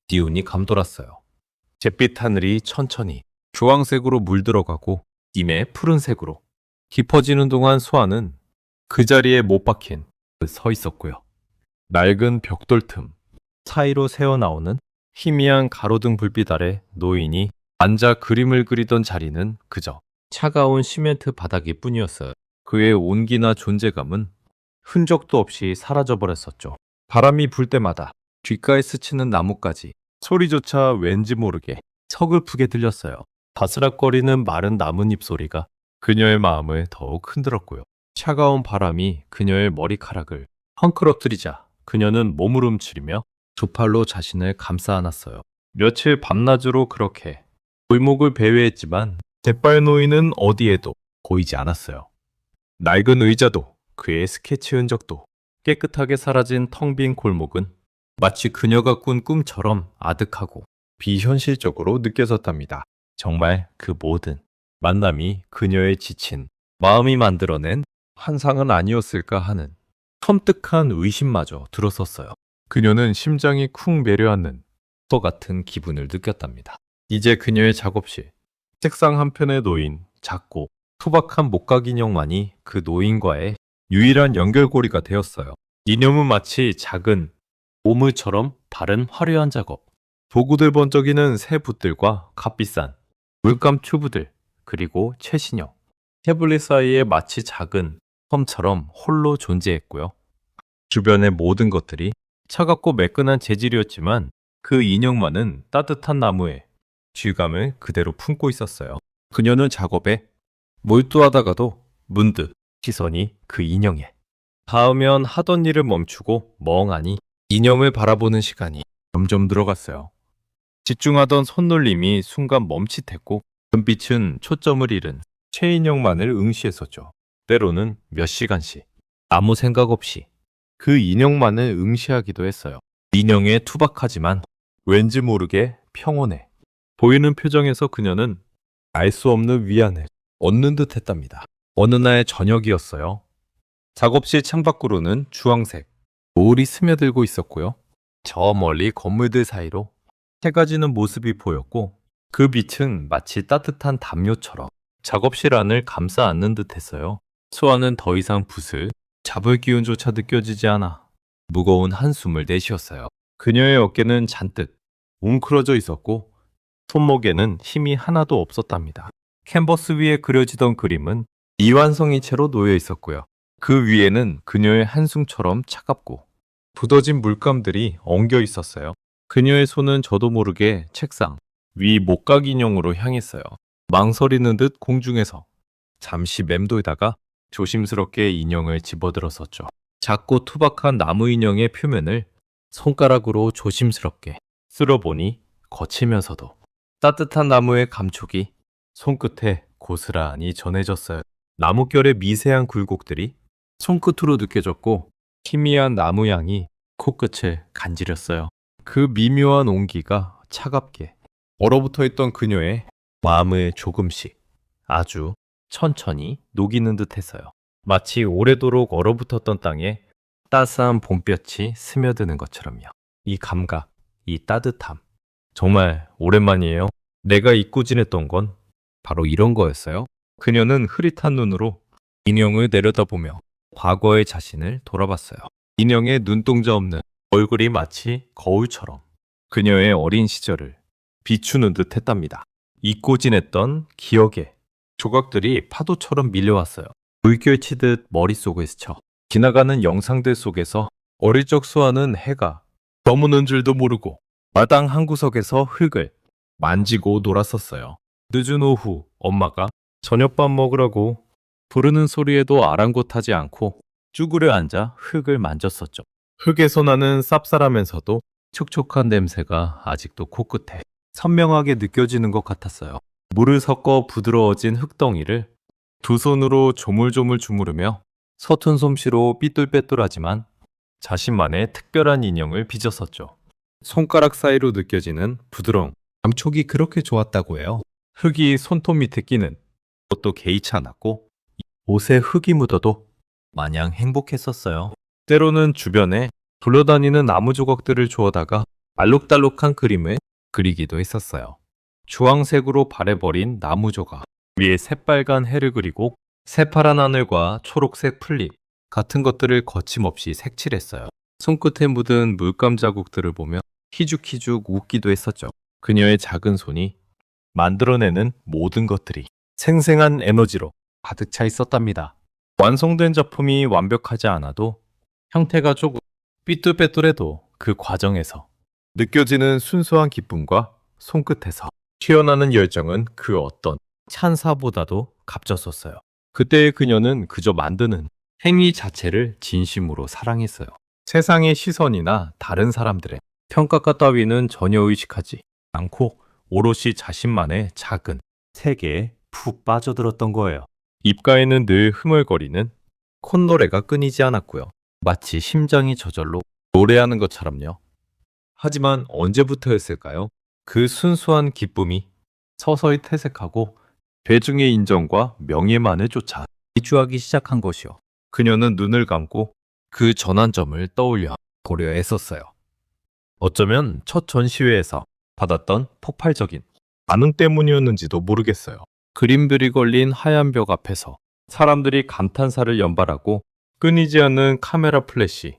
기운이 감돌았어요. 잿빛 하늘이 천천히 주황색으로 물들어가고 임의 푸른색으로 깊어지는 동안 수아는 그 자리에 못 박힌 서 있었고요. 낡은 벽돌 틈 사이로 새어나오는 희미한 가로등 불빛 아래 노인이 앉아 그림을 그리던 자리는 그저 차가운 시멘트 바닥일 뿐이었어요. 그의 온기나 존재감은 흔적도 없이 사라져버렸었죠. 바람이 불 때마다 귓가에 스치는 나뭇가지 소리조차 왠지 모르게 서글프게 들렸어요. 바스락거리는 마른 나뭇잎 소리가 그녀의 마음을 더욱 흔들었고요. 차가운 바람이 그녀의 머리카락을 헝클어뜨리자 그녀는 몸을 움츠리며 두 팔로 자신을 감싸 안았어요. 며칠 밤낮으로 그렇게 골목을 배회했지만 잿발 노인은 어디에도 보이지 않았어요. 낡은 의자도 그의 스케치 흔적도 깨끗하게 사라진 텅 빈 골목은 마치 그녀가 꾼 꿈처럼 아득하고 비현실적으로 느껴졌답니다. 정말 그 모든 만남이 그녀의 지친 마음이 만들어낸 환상은 아니었을까 하는 섬뜩한 의심마저 들었었어요. 그녀는 심장이 쿵 내려앉는 것 같은 기분을 느꼈답니다. 이제 그녀의 작업실, 책상 한편에 놓인 작고 투박한 목각 인형만이 그 노인과의 유일한 연결고리가 되었어요. 이념은 마치 작은 오물처럼 바른 화려한 작업, 도구들 번쩍이는 새 붓들과 값비싼 물감 튜브들, 그리고 최신형 태블릿 사이에 마치 작은 섬처럼 홀로 존재했고요. 주변의 모든 것들이 차갑고 매끈한 재질이었지만 그 인형만은 따뜻한 나무에 질감을 그대로 품고 있었어요. 그녀는 작업에 몰두하다가도 문득 시선이 그 인형에 닿으면 하던 일을 멈추고 멍하니 인형을 바라보는 시간이 점점 늘어갔어요. 집중하던 손놀림이 순간 멈칫했고 눈빛은 초점을 잃은 최인형만을 응시했었죠. 때로는 몇 시간씩 아무 생각 없이 그 인형만을 응시하기도 했어요. 인형의 투박하지만 왠지 모르게 평온해 보이는 표정에서 그녀는 알 수 없는 위안을 얻는 듯 했답니다. 어느 날 저녁이었어요. 작업실 창밖으로는 주황색 노을이 스며들고 있었고요. 저 멀리 건물들 사이로 해가 지는 모습이 보였고 그 빛은 마치 따뜻한 담요처럼 작업실 안을 감싸 안는 듯 했어요. 수아는 더 이상 붓을 잡을 기운조차 느껴지지 않아 무거운 한숨을 내쉬었어요. 그녀의 어깨는 잔뜩 웅크러져 있었고 손목에는 힘이 하나도 없었답니다. 캔버스 위에 그려지던 그림은 미완성인 채로 놓여 있었고요. 그 위에는 그녀의 한숨처럼 차갑고 굳어진 물감들이 엉겨 있었어요. 그녀의 손은 저도 모르게 책상 위 목각 인형으로 향했어요. 망설이는 듯 공중에서 잠시 맴돌다가 조심스럽게 인형을 집어들었었죠. 작고 투박한 나무 인형의 표면을 손가락으로 조심스럽게 쓸어보니 거치면서도 따뜻한 나무의 감촉이 손끝에 고스란히 전해졌어요. 나뭇결의 미세한 굴곡들이 손끝으로 느껴졌고 희미한 나무 향이 코끝을 간지렸어요. 그 미묘한 온기가 차갑게 얼어붙어 있던 그녀의 마음을 조금씩 아주 천천히 녹이는 듯 했어요. 마치 오래도록 얼어붙었던 땅에 따스한 봄볕이 스며드는 것처럼요. 이 감각, 이 따뜻함. 정말 오랜만이에요. 내가 잊고 지냈던 건 바로 이런 거였어요. 그녀는 흐릿한 눈으로 인형을 내려다보며 과거의 자신을 돌아봤어요. 인형의 눈동자 없는 얼굴이 마치 거울처럼 그녀의 어린 시절을 비추는 듯 했답니다. 잊고 지냈던 기억의 조각들이 파도처럼 밀려왔어요. 물결 치듯 머릿속을 스쳐 지나가는 영상들 속에서 어릴 적 수아는 해가 저무는 줄도 모르고 마당 한 구석에서 흙을 만지고 놀았었어요. 늦은 오후 엄마가 저녁밥 먹으라고 부르는 소리에도 아랑곳하지 않고 쭈그려 앉아 흙을 만졌었죠. 흙에서 나는 쌉쌀하면서도 촉촉한 냄새가 아직도 코끝에 선명하게 느껴지는 것 같았어요. 물을 섞어 부드러워진 흙덩이를 두 손으로 조물조물 주무르며 서툰 솜씨로 삐뚤빼뚤하지만 자신만의 특별한 인형을 빚었었죠. 손가락 사이로 느껴지는 부드러움, 감촉이 그렇게 좋았다고 해요. 흙이 손톱 밑에 끼는 것도 개의치 않았고 옷에 흙이 묻어도 마냥 행복했었어요. 때로는 주변에 굴러다니는 나무 조각들을 주워다가 알록달록한 그림을 그리기도 했었어요. 주황색으로 발해버린 나무 조각 위에 새빨간 해를 그리고 새파란 하늘과 초록색 풀잎 같은 것들을 거침없이 색칠했어요. 손끝에 묻은 물감 자국들을 보며 희죽희죽 웃기도 했었죠. 그녀의 작은 손이 만들어내는 모든 것들이 생생한 에너지로 가득 차 있었답니다. 완성된 작품이 완벽하지 않아도 형태가 조금 삐뚤빼뚤해도 그 과정에서 느껴지는 순수한 기쁨과 손끝에서 튀어나는 열정은 그 어떤 찬사보다도 값졌었어요. 그때의 그녀는 그저 만드는 행위 자체를 진심으로 사랑했어요. 세상의 시선이나 다른 사람들의 평가가 따위는 전혀 의식하지 않고 오롯이 자신만의 작은 세계에 푹 빠져들었던 거예요. 입가에는 늘 흥얼거리는 콧노래가 끊이지 않았고요. 마치 심장이 저절로 노래하는 것처럼요. 하지만 언제부터였을까요? 그 순수한 기쁨이 서서히 퇴색하고 대중의 인정과 명예만을 쫓아 질주하기 시작한 것이요. 그녀는 눈을 감고 그 전환점을 떠올려 보려 애썼어요. 어쩌면 첫 전시회에서 받았던 폭발적인 반응 때문이었는지도 모르겠어요. 그림들이 걸린 하얀 벽 앞에서 사람들이 감탄사를 연발하고 끊이지 않는 카메라 플래시,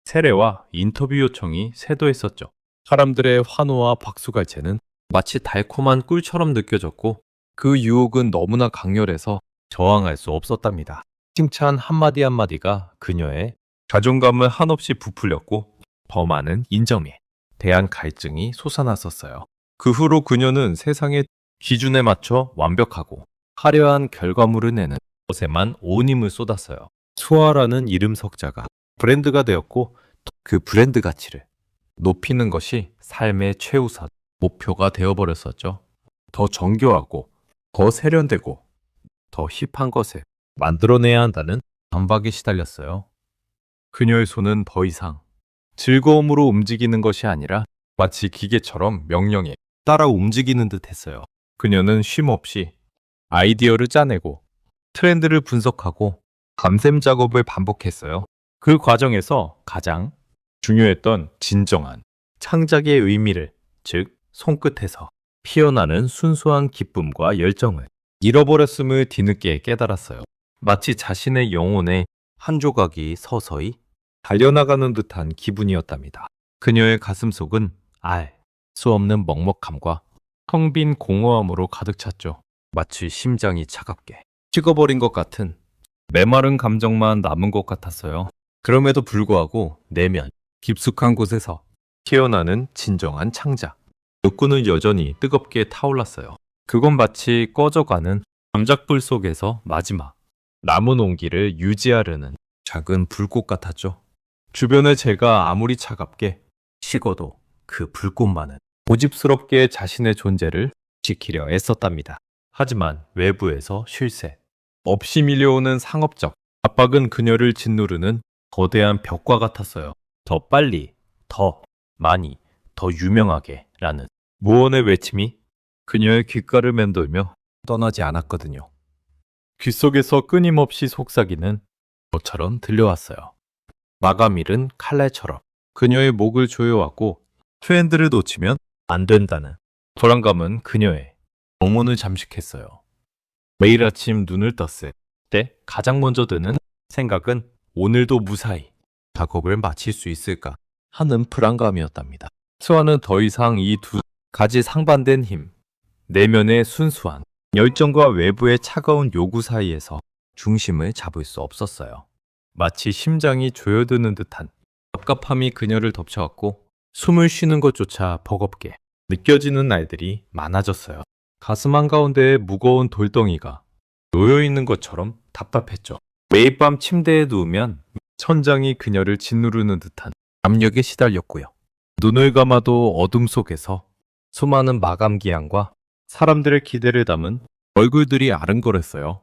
세례와 인터뷰 요청이 쇄도했었죠. 사람들의 환호와 박수갈채는 마치 달콤한 꿀처럼 느껴졌고 그 유혹은 너무나 강렬해서 저항할 수 없었답니다. 칭찬 한마디 한마디가 그녀의 자존감을 한없이 부풀렸고 더 많은 인정에 대한 갈증이 솟아났었어요. 그 후로 그녀는 세상의 기준에 맞춰 완벽하고 화려한 결과물을 내는 것에만 온 힘을 쏟았어요. 수아라는 이름 석자가 브랜드가 되었고 그 브랜드 가치를 높이는 것이 삶의 최우선 목표가 되어버렸었죠. 더 정교하고 더 세련되고 더 힙한 것을 만들어내야 한다는 강박에 시달렸어요. 그녀의 손은 더 이상 즐거움으로 움직이는 것이 아니라 마치 기계처럼 명령에 따라 움직이는 듯 했어요. 그녀는 쉼없이 아이디어를 짜내고 트렌드를 분석하고 밤샘 작업을 반복했어요. 그 과정에서 가장 중요했던 진정한 창작의 의미를, 즉 손끝에서 피어나는 순수한 기쁨과 열정을 잃어버렸음을 뒤늦게 깨달았어요. 마치 자신의 영혼의 한 조각이 서서히 달려나가는 듯한 기분이었답니다. 그녀의 가슴속은 알 수 없는 먹먹함과 텅 빈 공허함으로 가득 찼죠. 마치 심장이 차갑게 식어버린 것 같은 메마른 감정만 남은 것 같았어요. 그럼에도 불구하고 내면 깊숙한 곳에서 피어나는 진정한 창작. 욕구는 여전히 뜨겁게 타올랐어요. 그건 마치 꺼져가는 감작불 속에서 마지막 남은 온기를 유지하려는 작은 불꽃 같았죠. 주변의 제가 아무리 차갑게 식어도 그 불꽃만은 고집스럽게 자신의 존재를 지키려 애썼답니다. 하지만 외부에서 쉴새 없이 밀려오는 상업적 압박은 그녀를 짓누르는 거대한 벽과 같았어요. 더 빨리, 더 많이, 더 유명하게 라는 무언의 외침이 그녀의 귓가를 맴돌며 떠나지 않았거든요. 귓속에서 끊임없이 속삭이는 것처럼 들려왔어요. 마감 일은 칼날처럼 그녀의 목을 조여왔고 트렌드를 놓치면 안 된다는 불안감은 그녀의 영혼을 잠식했어요. 매일 아침 눈을 떴을 때 가장 먼저 드는 생각은 오늘도 무사히 작업을 마칠 수 있을까 하는 불안감이었답니다. 수아는 더 이상 이 두 가지 상반된 힘, 내면의 순수한 열정과 외부의 차가운 요구 사이에서 중심을 잡을 수 없었어요. 마치 심장이 조여드는 듯한 갑갑함이 그녀를 덮쳐왔고 숨을 쉬는 것조차 버겁게 느껴지는 날들이 많아졌어요. 가슴 한가운데에 무거운 돌덩이가 놓여있는 것처럼 답답했죠. 매일 밤 침대에 누우면 천장이 그녀를 짓누르는 듯한 압력에 시달렸고요. 눈을 감아도 어둠 속에서 수많은 마감 기한과 사람들의 기대를 담은 얼굴들이 아른거렸어요.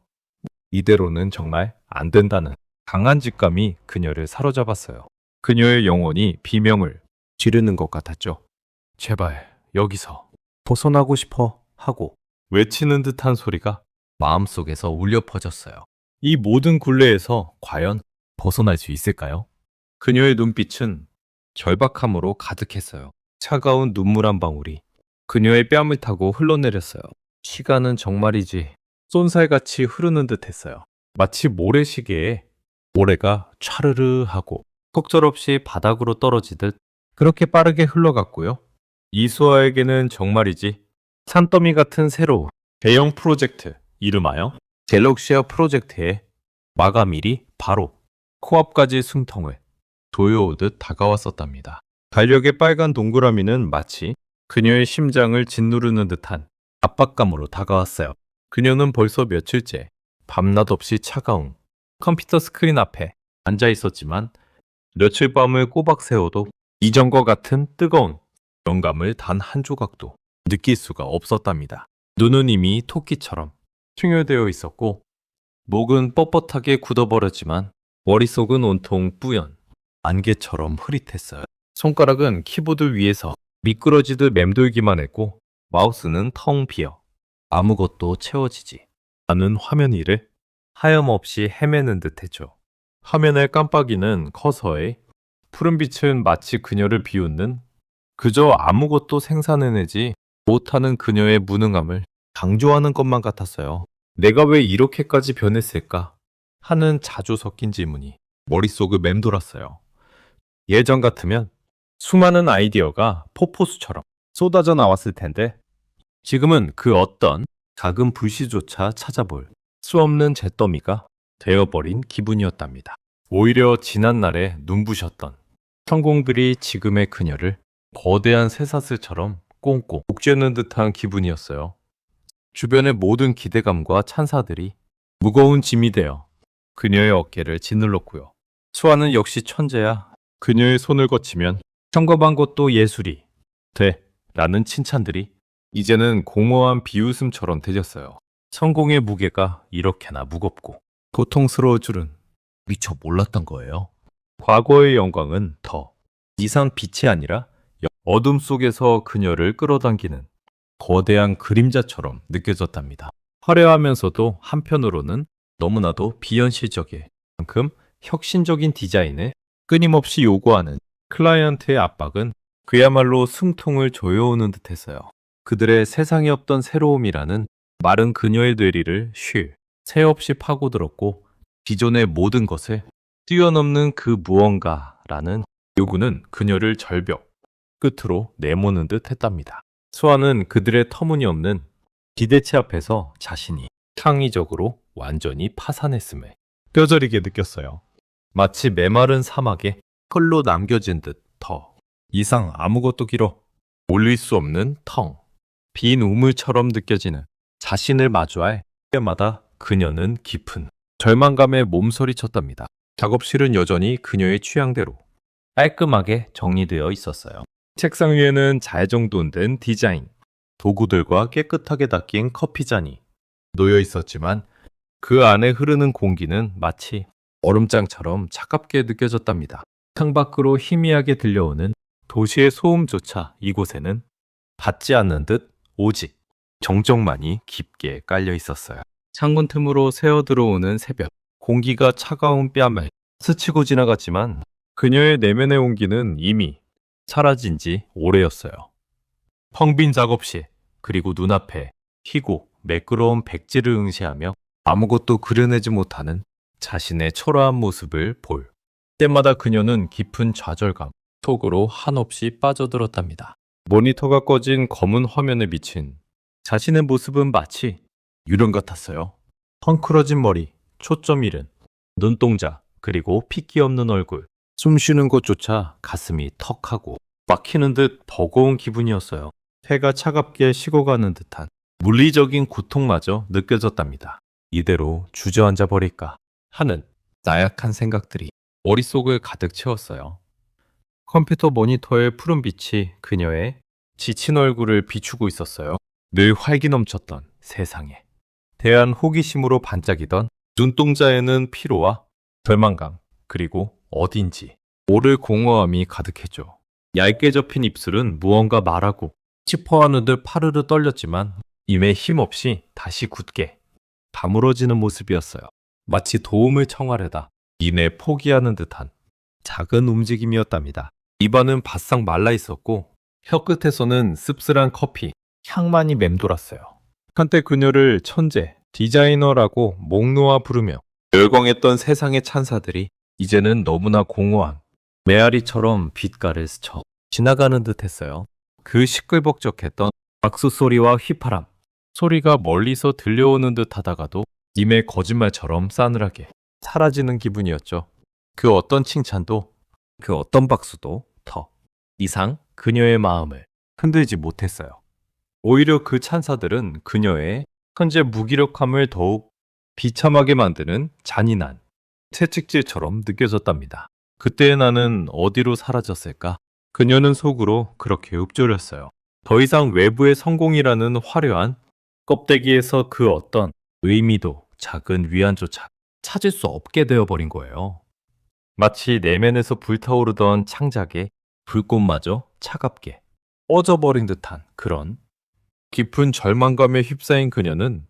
이대로는 정말 안 된다는 강한 직감이 그녀를 사로잡았어요. 그녀의 영혼이 비명을 지르는 것 같았죠. 제발 여기서 벗어나고 싶어 하고 외치는 듯한 소리가 마음속에서 울려 퍼졌어요. 이 모든 굴레에서 과연 벗어날 수 있을까요? 그녀의 눈빛은 절박함으로 가득했어요. 차가운 눈물 한 방울이 그녀의 뺨을 타고 흘러내렸어요. 시간은 정말이지 쏜살같이 흐르는 듯 했어요. 마치 모래시계에 모래가 촤르르 하고 속절없이 바닥으로 떨어지듯 그렇게 빠르게 흘러갔고요. 이수아에게는 정말이지 산더미 같은 새로운 대형 프로젝트 이름하여 갤럭시아 프로젝트의 마감일이 바로 코앞까지 숨통을 조여오듯 다가왔었답니다. 달력의 빨간 동그라미는 마치 그녀의 심장을 짓누르는 듯한 압박감으로 다가왔어요. 그녀는 벌써 며칠째 밤낮 없이 차가운 컴퓨터 스크린 앞에 앉아 있었지만 며칠 밤을 꼬박 새워도 이전과 같은 뜨거운 영감을 단 한 조각도 느낄 수가 없었답니다. 눈은 이미 토끼처럼 충혈되어 있었고 목은 뻣뻣하게 굳어버렸지만 머릿속은 온통 뿌연 안개처럼 흐릿했어요. 손가락은 키보드 위에서 미끄러지듯 맴돌기만 했고 마우스는 텅 비어 아무것도 채워지지 나는 화면 위를 하염없이 헤매는 듯했죠. 화면의 깜빡이는 커서에 푸른 빛은 마치 그녀를 비웃는 그저 아무것도 생산해내지 못하는 그녀의 무능함을 강조하는 것만 같았어요. 내가 왜 이렇게까지 변했을까? 하는 자주 섞인 질문이 머릿속을 맴돌았어요. 예전 같으면 수많은 아이디어가 폭포수처럼 쏟아져 나왔을 텐데 지금은 그 어떤 작은 불씨조차 찾아볼 수 없는 잿더미가 되어버린 기분이었답니다. 오히려 지난날에 눈부셨던 성공들이 지금의 그녀를 거대한 쇠사슬처럼 꽁꽁 목죄는 듯한 기분이었어요. 주변의 모든 기대감과 찬사들이 무거운 짐이 되어 그녀의 어깨를 짓눌렀고요. 수아는 역시 천재야. 그녀의 손을 거치면 성급한 것도 예술이 돼 라는 칭찬들이 이제는 공허한 비웃음처럼 들렸어요. 성공의 무게가 이렇게나 무겁고 고통스러울 줄은 미처 몰랐던 거예요. 과거의 영광은 더 이상 빛이 아니라 어둠 속에서 그녀를 끌어당기는 거대한 그림자처럼 느껴졌답니다. 화려하면서도 한편으로는 너무나도 비현실적일 만큼 혁신적인 디자인을 끊임없이 요구하는 클라이언트의 압박은 그야말로 숨통을 조여오는 듯했어요. 그들의 세상에 없던 새로움이라는 마른 그녀의 뇌리를 새 없이 파고들었고 기존의 모든 것을 뛰어넘는 그 무언가라는 요구는 그녀를 절벽 끝으로 내모는 듯 했답니다. 수아는 그들의 터무니없는 기대치 앞에서 자신이 창의적으로 완전히 파산했음을 뼈저리게 느꼈어요. 마치 메마른 사막에 흙로 남겨진 듯 더 이상 아무것도 길어 올릴 수 없는 텅 빈 우물처럼 느껴지는 자신을 마주할 때마다 그녀는 깊은 절망감에 몸서리쳤답니다. 작업실은 여전히 그녀의 취향대로 깔끔하게 정리되어 있었어요. 책상 위에는 잘 정돈된 디자인, 도구들과 깨끗하게 닦인 커피잔이 놓여 있었지만 그 안에 흐르는 공기는 마치 얼음장처럼 차갑게 느껴졌답니다. 창밖으로 희미하게 들려오는 도시의 소음조차 이곳에는 닿지 않는 듯 오직 정적만이 깊게 깔려 있었어요. 창문 틈으로 새어 들어오는 새벽, 공기가 차가운 뺨을 스치고 지나갔지만 그녀의 내면의 온기는 이미 사라진 지 오래였어요. 텅 빈 작업실, 그리고 눈앞에 희고 매끄러운 백지를 응시하며 아무것도 그려내지 못하는 자신의 초라한 모습을 볼 때마다 그녀는 깊은 좌절감 속으로 한없이 빠져들었답니다. 모니터가 꺼진 검은 화면에 비친 자신의 모습은 마치 유령 같았어요. 헝클어진 머리, 초점 잃은 눈동자, 그리고 핏기 없는 얼굴. 숨 쉬는 곳조차 가슴이 턱하고 막히는 듯 버거운 기분이었어요. 해가 차갑게 식어가는 듯한 물리적인 고통마저 느껴졌답니다. 이대로 주저앉아 버릴까 하는 나약한 생각들이 머릿속을 가득 채웠어요. 컴퓨터 모니터의 푸른 빛이 그녀의 지친 얼굴을 비추고 있었어요. 늘 활기 넘쳤던 세상에 대한 호기심으로 반짝이던 눈동자에는 피로와 절망감, 그리고 어딘지 모를 공허함이 가득했죠. 얇게 접힌 입술은 무언가 말하고 싶어하는 듯 파르르 떨렸지만 입에 힘없이 다시 굳게 다물어지는 모습이었어요. 마치 도움을 청하려다 이내 포기하는 듯한 작은 움직임이었답니다. 입안은 바싹 말라 있었고 혀끝에서는 씁쓸한 커피 향만이 맴돌았어요. 한때 그녀를 천재, 디자이너라고 목 놓아 부르며 열광했던 세상의 찬사들이 이제는 너무나 공허한 메아리처럼 빛깔을 스쳐 지나가는 듯했어요. 그 시끌벅적했던 박수 소리와 휘파람 소리가 멀리서 들려오는 듯하다가도 님의 거짓말처럼 싸늘하게 사라지는 기분이었죠. 그 어떤 칭찬도 그 어떤 박수도 더 이상 그녀의 마음을 흔들지 못했어요. 오히려 그 찬사들은 그녀의 현재 무기력함을 더욱 비참하게 만드는 잔인한 채찍질처럼 느껴졌답니다. 그때의 나는 어디로 사라졌을까? 그녀는 속으로 그렇게 읊조렸어요. 더 이상 외부의 성공이라는 화려한 껍데기에서 그 어떤 의미도 작은 위안조차 찾을 수 없게 되어버린 거예요. 마치 내면에서 불타오르던 창작의 불꽃마저 차갑게 꺼져버린 듯한 그런 깊은 절망감에 휩싸인 그녀는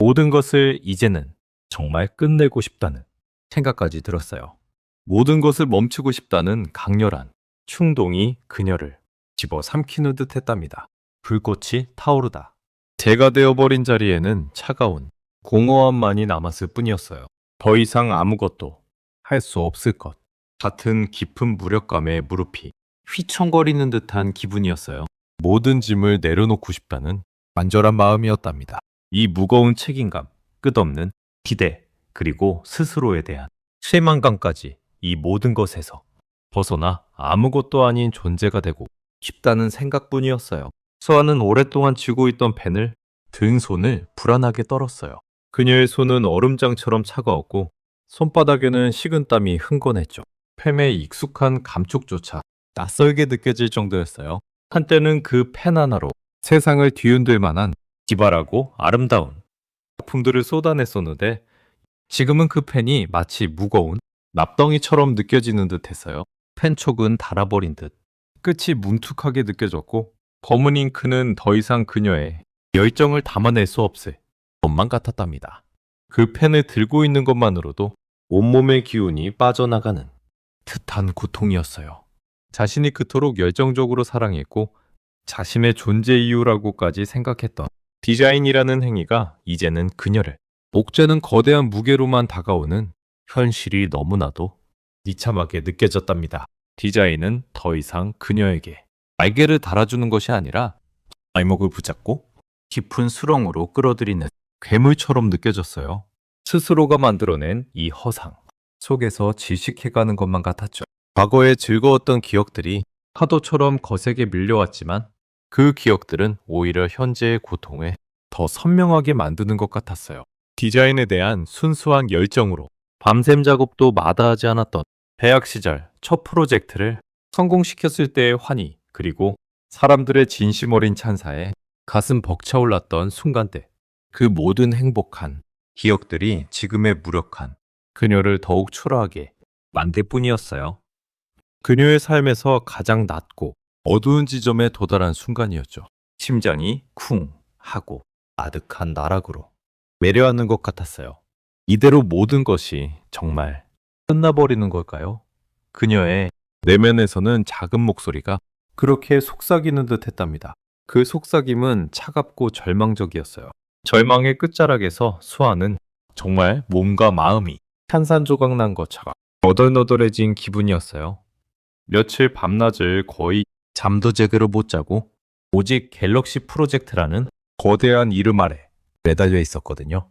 모든 것을 이제는 정말 끝내고 싶다는 생각까지 들었어요. 모든 것을 멈추고 싶다는 강렬한 충동이 그녀를 집어삼키는 듯 했답니다. 불꽃이 타오르다. 재가 되어버린 자리에는 차가운 공허함만이 남았을 뿐이었어요. 더 이상 아무것도 할 수 없을 것 같은 깊은 무력감에 무릎이 휘청거리는 듯한 기분이었어요. 모든 짐을 내려놓고 싶다는 간절한 마음이었답니다. 이 무거운 책임감, 끝없는 기대, 그리고 스스로에 대한 실망감까지 이 모든 것에서 벗어나 아무것도 아닌 존재가 되고 싶다는 생각뿐이었어요. 수아는 오랫동안 쥐고 있던 펜을 든 손을 불안하게 떨었어요. 그녀의 손은 얼음장처럼 차가웠고 손바닥에는 식은땀이 흥건했죠. 펜의 익숙한 감촉조차 낯설게 느껴질 정도였어요. 한때는 그 펜 하나로 세상을 뒤흔들 만한 기발하고 아름다운 작품들을 쏟아냈었는데 지금은 그 펜이 마치 무거운 납덩이처럼 느껴지는 듯 했어요. 펜촉은 닳아버린 듯 끝이 뭉툭하게 느껴졌고 검은 잉크는 더 이상 그녀의 열정을 담아낼 수 없을 것만 같았답니다. 그 펜을 들고 있는 것만으로도 온몸의 기운이 빠져나가는 듯한 고통이었어요. 자신이 그토록 열정적으로 사랑했고 자신의 존재 이유라고까지 생각했던 디자인이라는 행위가 이제는 그녀를 옥죄는 거대한 무게로만 다가오는 현실이 너무나도 비참하게 느껴졌답니다. 디자인은 더 이상 그녀에게 날개를 달아주는 것이 아니라 발목을 붙잡고 깊은 수렁으로 끌어들이는 괴물처럼 느껴졌어요. 스스로가 만들어낸 이 허상 속에서 질식해가는 것만 같았죠. 과거에 즐거웠던 기억들이 파도처럼 거세게 밀려왔지만 그 기억들은 오히려 현재의 고통을 더 선명하게 만드는 것 같았어요. 디자인에 대한 순수한 열정으로 밤샘 작업도 마다하지 않았던 대학 시절 첫 프로젝트를 성공시켰을 때의 환희, 그리고 사람들의 진심 어린 찬사에 가슴 벅차올랐던 순간들, 그 모든 행복한 기억들이 지금의 무력한 그녀를 더욱 초라하게 만들 뿐이었어요. 그녀의 삶에서 가장 낮고 어두운 지점에 도달한 순간이었죠. 심장이 쿵 하고 아득한 나락으로 매려하는 것 같았어요. 이대로 모든 것이 정말 끝나버리는 걸까요? 그녀의 내면에서는 작은 목소리가 그렇게 속삭이는 듯 했답니다. 그 속삭임은 차갑고 절망적이었어요. 절망의 끝자락에서 수아는 정말 몸과 마음이 산산조각 난 것처럼 너덜너덜해진 기분이었어요. 며칠 밤낮을 거의 잠도 제대로 못 자고 오직 갤럭시 프로젝트라는 거대한 이름 아래 매달려 있었거든요.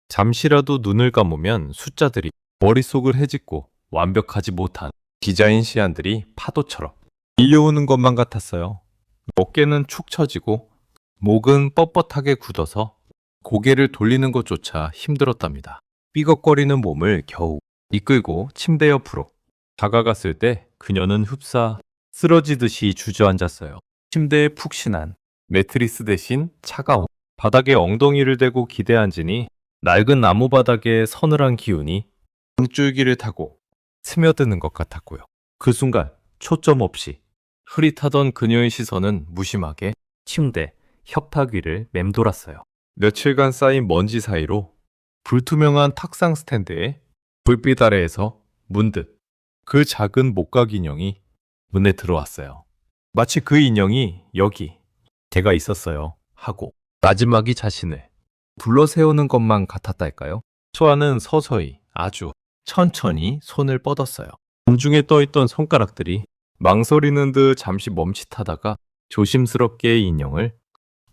잠시라도 눈을 감으면 숫자들이 머릿속을 헤집고 완벽하지 못한 디자인 시안들이 파도처럼 밀려오는 것만 같았어요. 어깨는 축 처지고 목은 뻣뻣하게 굳어서 고개를 돌리는 것조차 힘들었답니다. 삐걱거리는 몸을 겨우 이끌고 침대 옆으로 다가갔을 때 그녀는 흡사 쓰러지듯이 주저앉았어요. 침대에 푹신한 매트리스 대신 차가운 바닥에 엉덩이를 대고 기대앉으니 낡은 나무 바닥에 서늘한 기운이 등줄기를 타고 스며드는 것 같았고요. 그 순간 초점 없이 흐릿하던 그녀의 시선은 무심하게 침대 협탁 위를 맴돌았어요. 며칠간 쌓인 먼지 사이로 불투명한 탁상 스탠드에 불빛 아래에서 문득 그 작은 목각 인형이 눈에 들어왔어요. 마치 그 인형이 여기 제가 있었어요 하고 마지막이 자신을 불러세우는 것만 같았달까요? 수아는 서서히 아주 천천히 손을 뻗었어요. 공중에 떠있던 손가락들이 망설이는 듯 잠시 멈칫하다가 조심스럽게 인형을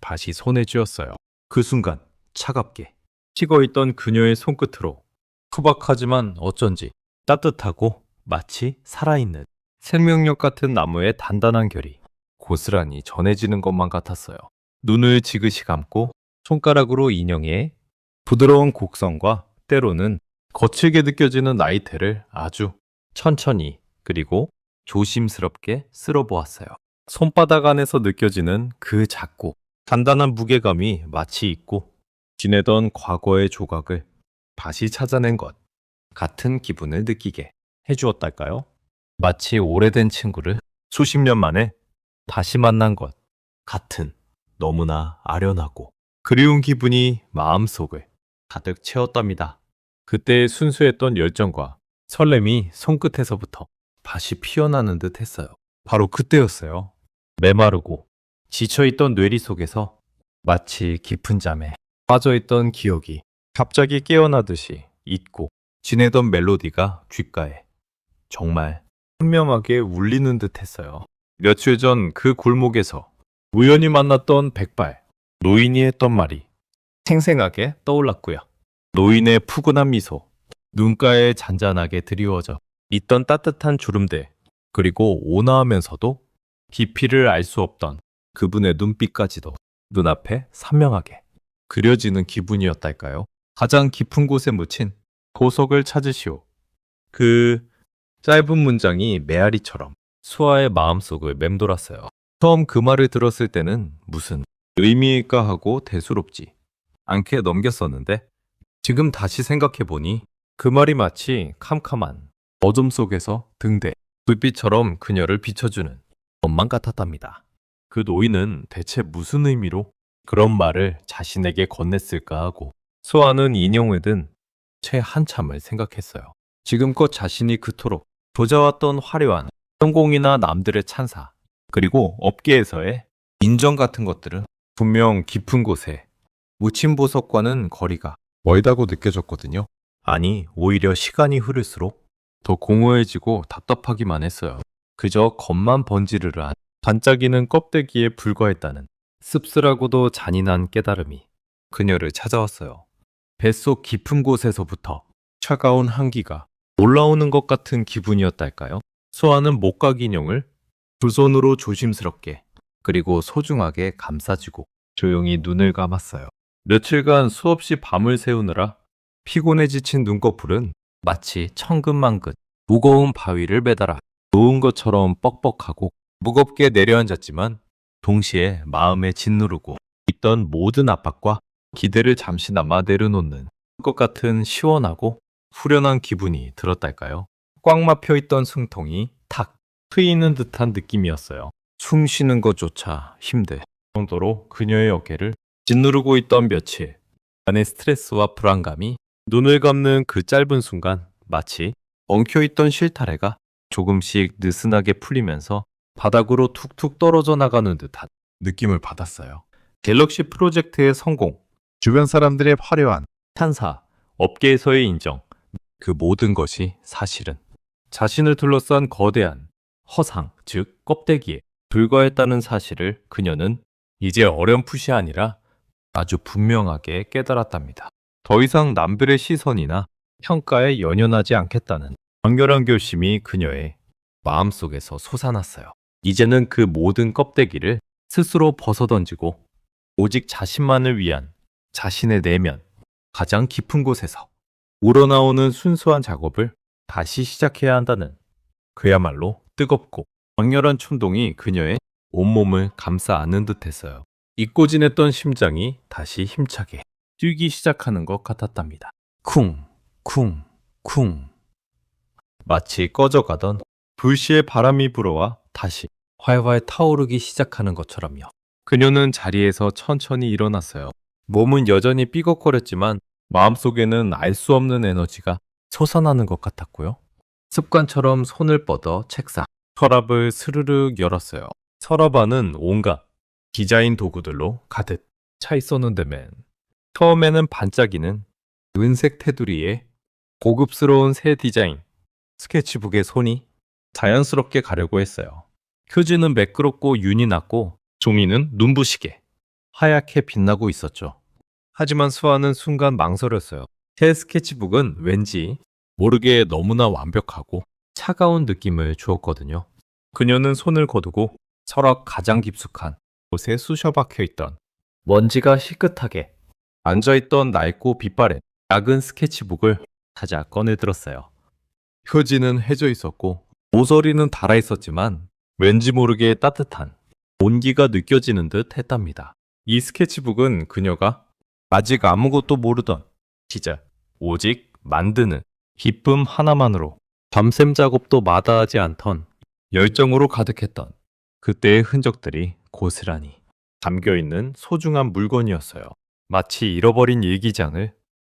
다시 손에 쥐었어요. 그 순간 차갑게 식어있던 그녀의 손끝으로 투박하지만 어쩐지 따뜻하고 마치 살아있는 생명력 같은 나무의 단단한 결이 고스란히 전해지는 것만 같았어요. 눈을 지그시 감고 손가락으로 인형의 부드러운 곡선과 때로는 거칠게 느껴지는 나이테를 아주 천천히 그리고 조심스럽게 쓸어보았어요. 손바닥 안에서 느껴지는 그 작고 단단한 무게감이 마치 잊고 지내던 과거의 조각을 다시 찾아낸 것 같은 기분을 느끼게 해주었달까요? 마치 오래된 친구를 수십 년 만에 다시 만난 것 같은 너무나 아련하고 그리운 기분이 마음속을 가득 채웠답니다. 그때의 순수했던 열정과 설렘이 손끝에서부터 다시 피어나는 듯 했어요. 바로 그때였어요. 메마르고 지쳐있던 뇌리 속에서 마치 깊은 잠에 빠져있던 기억이 갑자기 깨어나듯이 잊고 지내던 멜로디가 귓가에 정말 선명하게 울리는 듯 했어요. 며칠 전 그 골목에서 우연히 만났던 백발 노인이 했던 말이 생생하게 떠올랐고요. 노인의 푸근한 미소, 눈가에 잔잔하게 드리워져 있던 따뜻한 주름들, 그리고 온화하면서도 깊이를 알 수 없던 그분의 눈빛까지도 눈앞에 선명하게 그려지는 기분이었달까요? 가장 깊은 곳에 묻힌 보석을 찾으시오. 그 짧은 문장이 메아리처럼 수아의 마음속을 맴돌았어요. 처음 그 말을 들었을 때는 무슨 의미일까 하고 대수롭지 않게 넘겼었는데 지금 다시 생각해보니 그 말이 마치 캄캄한 어둠 속에서 등대 불빛처럼 그녀를 비춰주는 것만 같았답니다. 그 노인은 대체 무슨 의미로 그런 말을 자신에게 건넸을까 하고 수아는 인형을 든 채 한참을 생각했어요. 지금껏 자신이 그토록 조져왔던 화려한 성공이나 남들의 찬사, 그리고 업계에서의 인정 같은 것들은 분명 깊은 곳에 묻힌 보석과는 거리가 멀다고 느껴졌거든요. 아니, 오히려 시간이 흐를수록 더 공허해지고 답답하기만 했어요. 그저 겉만 번지르르한 반짝이는 껍데기에 불과했다는 씁쓸하고도 잔인한 깨달음이 그녀를 찾아왔어요. 뱃속 깊은 곳에서부터 차가운 한기가 올라오는 것 같은 기분이었달까요? 수아는 목각 인형을 두 손으로 조심스럽게 그리고 소중하게 감싸주고 조용히 눈을 감았어요. 며칠간 수없이 밤을 새우느라 피곤해 지친 눈꺼풀은 마치 천근만근 무거운 바위를 매달아 놓은 것처럼 뻑뻑하고 무겁게 내려앉았지만 동시에 마음에 짓누르고 있던 모든 압박과 기대를 잠시나마 내려놓는 것 같은 시원하고 후련한 기분이 들었달까요? 꽉 막혀 있던 숨통이 탁 트이는 듯한 느낌이었어요. 숨 쉬는 것조차 힘들 정도로 그녀의 어깨를 짓누르고 있던 며칠 안의 스트레스와 불안감이 눈을 감는 그 짧은 순간 마치 엉켜있던 실타래가 조금씩 느슨하게 풀리면서 바닥으로 툭툭 떨어져 나가는 듯한 느낌을 받았어요. 갤럭시 프로젝트의 성공, 주변 사람들의 화려한 찬사, 업계에서의 인정, 그 모든 것이 사실은 자신을 둘러싼 거대한 허상, 즉 껍데기에 불과했다는 사실을 그녀는 이제 어렴풋이 아니라 아주 분명하게 깨달았답니다. 더 이상 남들의 시선이나 평가에 연연하지 않겠다는 강렬한 결심이 그녀의 마음속에서 솟아났어요. 이제는 그 모든 껍데기를 스스로 벗어던지고 오직 자신만을 위한 자신의 내면, 가장 깊은 곳에서 우러나오는 순수한 작업을 다시 시작해야 한다는 그야말로 뜨겁고 강렬한 충동이 그녀의 온몸을 감싸 안는 듯했어요. 잊고 지냈던 심장이 다시 힘차게 뛰기 시작하는 것 같았답니다. 쿵, 쿵, 쿵. 마치 꺼져가던 불시에 바람이 불어와 다시 활활 타오르기 시작하는 것처럼요. 그녀는 자리에서 천천히 일어났어요. 몸은 여전히 삐걱거렸지만 마음속에는 알 수 없는 에너지가 솟아나는 것 같았고요. 습관처럼 손을 뻗어 책상, 서랍을 스르륵 열었어요. 서랍 안은 온갖 디자인 도구들로 가득 차 있었는데 처음에는 반짝이는 은색 테두리에 고급스러운 새 디자인 스케치북에 손이 자연스럽게 가려고 했어요. 휴지는 매끄럽고 윤이 났고 종이는 눈부시게 하얗게 빛나고 있었죠. 하지만 수아는 순간 망설였어요. 새 스케치북은 왠지 모르게 너무나 완벽하고 차가운 느낌을 주었거든요. 그녀는 손을 거두고 서랍 가장 깊숙한 곳에 쑤셔박혀 있던 먼지가 희끗하게 앉아있던 낡고 빛바랜 작은 스케치북을 찾아 꺼내들었어요. 휴지는 해져 있었고 모서리는 닳아 있었지만 왠지 모르게 따뜻한 온기가 느껴지는 듯 했답니다. 이 스케치북은 그녀가 아직 아무것도 모르던 시작, 오직 만드는 기쁨 하나만으로 밤샘 작업도 마다하지 않던 열정으로 가득했던 그때의 흔적들이 고스란히 담겨있는 소중한 물건이었어요. 마치 잃어버린 일기장을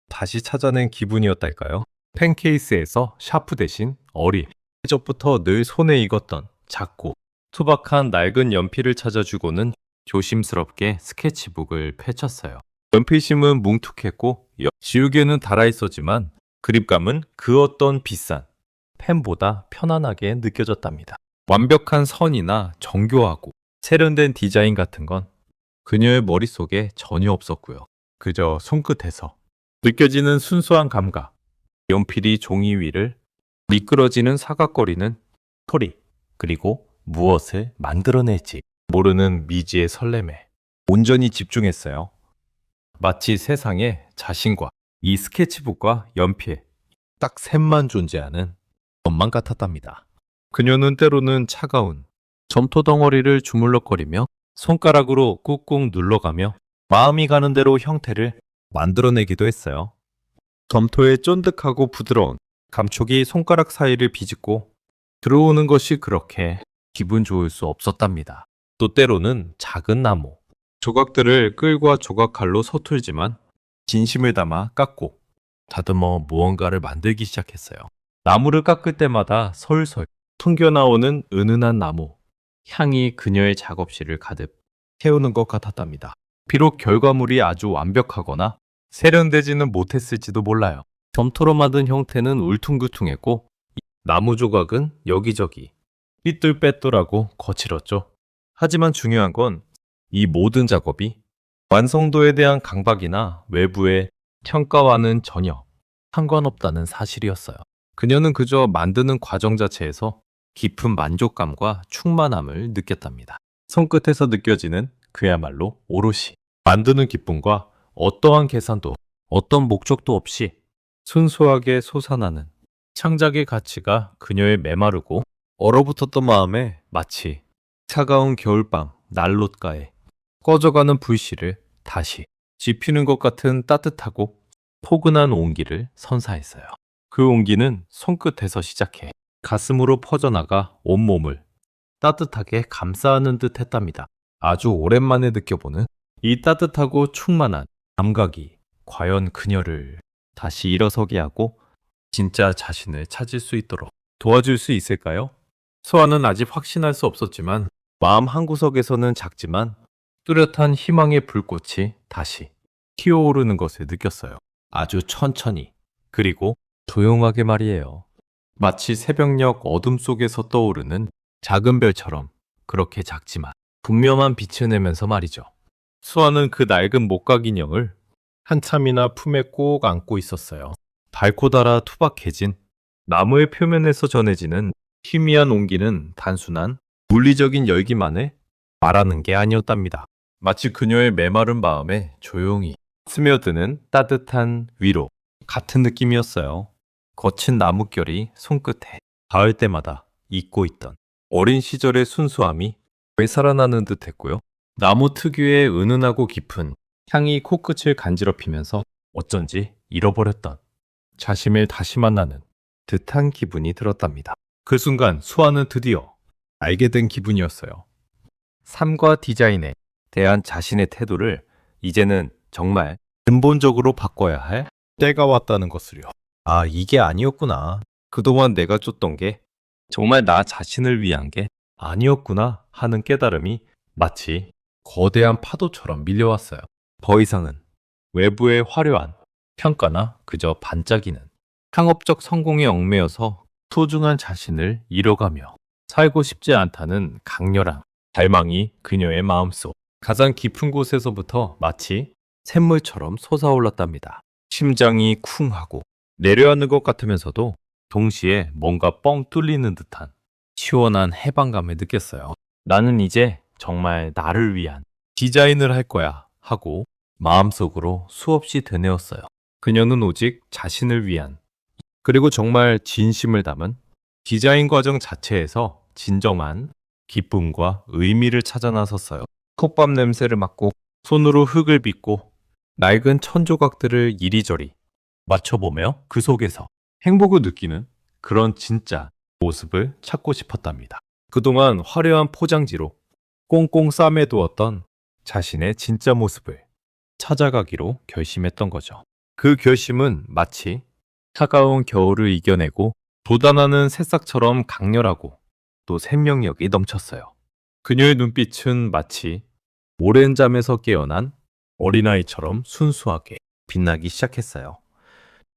다시 찾아낸 기분이었달까요? 펜케이스에서 샤프 대신 어리, 예전부터 늘 손에 익었던 작고 투박한 낡은 연필을 찾아주고는 조심스럽게 스케치북을 펼쳤어요. 연필심은 뭉툭했고 지우개는 닳아있었지만 그립감은 그 어떤 비싼 펜보다 편안하게 느껴졌답니다. 완벽한 선이나 정교하고 세련된 디자인 같은 건 그녀의 머릿속에 전혀 없었고요. 그저 손끝에서 느껴지는 순수한 감각, 연필이 종이 위를 미끄러지는 사각거리는 소리, 그리고 무엇을 만들어낼지 모르는 미지의 설렘에 온전히 집중했어요. 마치 세상에 자신과 이 스케치북과 연필, 딱 셋만 존재하는 것만 같았답니다. 그녀는 때로는 차가운 점토 덩어리를 주물럭거리며 손가락으로 꾹꾹 눌러가며 마음이 가는 대로 형태를 만들어내기도 했어요. 점토의 쫀득하고 부드러운 감촉이 손가락 사이를 비집고 들어오는 것이 그렇게 기분 좋을 수 없었답니다. 또 때로는 작은 나무, 조각들을 끌과 조각칼로 서툴지만 진심을 담아 깎고 다듬어 무언가를 만들기 시작했어요. 나무를 깎을 때마다 솔솔 풍겨나오는 은은한 나무, 향이 그녀의 작업실을 가득 채우는 것 같았답니다. 비록 결과물이 아주 완벽하거나 세련되지는 못했을지도 몰라요. 점토로 만든 형태는 울퉁불퉁했고 나무 조각은 여기저기 삐뚤빼뚤하고 거칠었죠. 하지만 중요한 건 이 모든 작업이 완성도에 대한 강박이나 외부의 평가와는 전혀 상관없다는 사실이었어요. 그녀는 그저 만드는 과정 자체에서 깊은 만족감과 충만함을 느꼈답니다. 손끝에서 느껴지는 그야말로 오롯이 만드는 기쁨과 어떠한 계산도 어떤 목적도 없이 순수하게 솟아나는 창작의 가치가 그녀의 메마르고 얼어붙었던 마음에 마치 차가운 겨울밤 난로가에 꺼져가는 불씨를 다시 지피는 것 같은 따뜻하고 포근한 온기를 선사했어요. 그 온기는 손끝에서 시작해 가슴으로 퍼져나가 온몸을 따뜻하게 감싸는 듯 했답니다. 아주 오랜만에 느껴보는 이 따뜻하고 충만한 감각이 과연 그녀를 다시 일어서게 하고 진짜 자신을 찾을 수 있도록 도와줄 수 있을까요? 소아는 아직 확신할 수 없었지만 마음 한구석에서는 작지만 뚜렷한 희망의 불꽃이 다시 튀어오르는 것을 느꼈어요. 아주 천천히 그리고 조용하게 말이에요. 마치 새벽녘 어둠 속에서 떠오르는 작은 별처럼 그렇게 작지만 분명한 빛을 내면서 말이죠. 수아는 그 낡은 목각 인형을 한참이나 품에 꼭 안고 있었어요. 달고 달아 투박해진 나무의 표면에서 전해지는 희미한 온기는 단순한 물리적인 열기만을 말하는 게 아니었답니다. 마치 그녀의 메마른 마음에 조용히 스며드는 따뜻한 위로 같은 느낌이었어요. 거친 나뭇결이 손끝에 닿을 때마다 잊고 있던 어린 시절의 순수함이 되살아나는 듯 했고요. 나무 특유의 은은하고 깊은 향이 코끝을 간지럽히면서 어쩐지 잃어버렸던 자신을 다시 만나는 듯한 기분이 들었답니다. 그 순간 수아는 드디어 알게 된 기분이었어요. 삶과 디자인에 대한 자신의 태도를 이제는 정말 근본적으로 바꿔야 할 때가 왔다는 것을요. 아, 이게 아니었구나. 그동안 내가 쫓던 게 정말 나 자신을 위한 게 아니었구나 하는 깨달음이 마치 거대한 파도처럼 밀려왔어요. 더 이상은 외부의 화려한 평가나 그저 반짝이는 상업적 성공에 얽매여서 소중한 자신을 잃어가며 살고 싶지 않다는 강렬한 갈망이 그녀의 마음속 가장 깊은 곳에서부터 마치 샘물처럼 솟아올랐답니다. 심장이 쿵하고 내려앉는 것 같으면서도 동시에 뭔가 뻥 뚫리는 듯한 시원한 해방감을 느꼈어요. 나는 이제 정말 나를 위한 디자인을 할 거야 하고 마음속으로 수없이 되뇌었어요. 그녀는 오직 자신을 위한 그리고 정말 진심을 담은 디자인 과정 자체에서 진정한 기쁨과 의미를 찾아 나섰어요. 컵밥 냄새를 맡고 손으로 흙을 빚고 낡은 천조각들을 이리저리 맞춰보며 그 속에서 행복을 느끼는 그런 진짜 모습을 찾고 싶었답니다. 그동안 화려한 포장지로 꽁꽁 싸매두었던 자신의 진짜 모습을 찾아가기로 결심했던 거죠. 그 결심은 마치 차가운 겨울을 이겨내고 돋아나는 새싹처럼 강렬하고 또 생명력이 넘쳤어요. 그녀의 눈빛은 마치 오랜 잠에서 깨어난 어린아이처럼 순수하게 빛나기 시작했어요.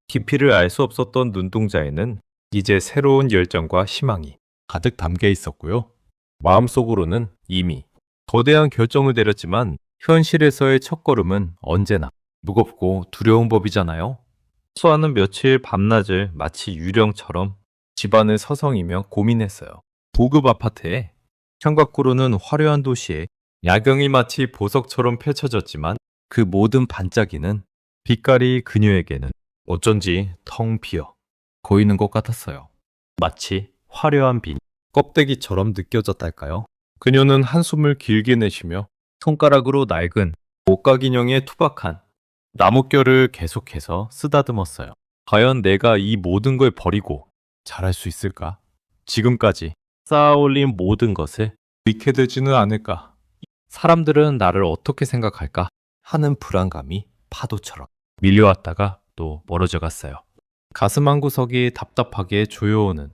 깊이를 알 수 없었던 눈동자에는 이제 새로운 열정과 희망이 가득 담겨 있었고요. 마음속으로는 이미 거대한 결정을 내렸지만 현실에서의 첫걸음은 언제나 무겁고 두려운 법이잖아요. 수아는 며칠 밤낮을 마치 유령처럼 집안을 서성이며 고민했어요. 고급 아파트에 창밖으로는 화려한 도시에 야경이 마치 보석처럼 펼쳐졌지만 그 모든 반짝이는 빛깔이 그녀에게는 어쩐지 텅 비어 보이는 것 같았어요. 마치 화려한 빈 껍데기처럼 느껴졌달까요? 그녀는 한숨을 길게 내쉬며 손가락으로 낡은 목각 인형에 투박한 나뭇결을 계속해서 쓰다듬었어요. 과연 내가 이 모든 걸 버리고 잘할 수 있을까? 지금까지 쌓아올린 모든 것을 잃게 되지는 않을까? 사람들은 나를 어떻게 생각할까? 하는 불안감이 파도처럼 밀려왔다가 또 멀어져 갔어요. 가슴 한구석이 답답하게 조여오는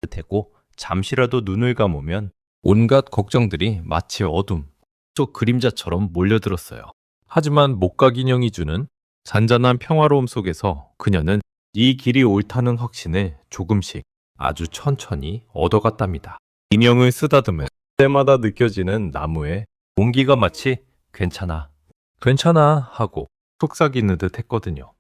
듯했고 잠시라도 눈을 감으면 온갖 걱정들이 마치 어둠 속 그림자처럼 몰려들었어요. 하지만 목각 인형이 주는 잔잔한 평화로움 속에서 그녀는 이 길이 옳다는 확신을 조금씩 아주 천천히 얻어갔답니다. 인형을 쓰다듬을 때마다 느껴지는 나무의 온기가 마치 괜찮아, 괜찮아 하고 속삭이는 듯 했거든요.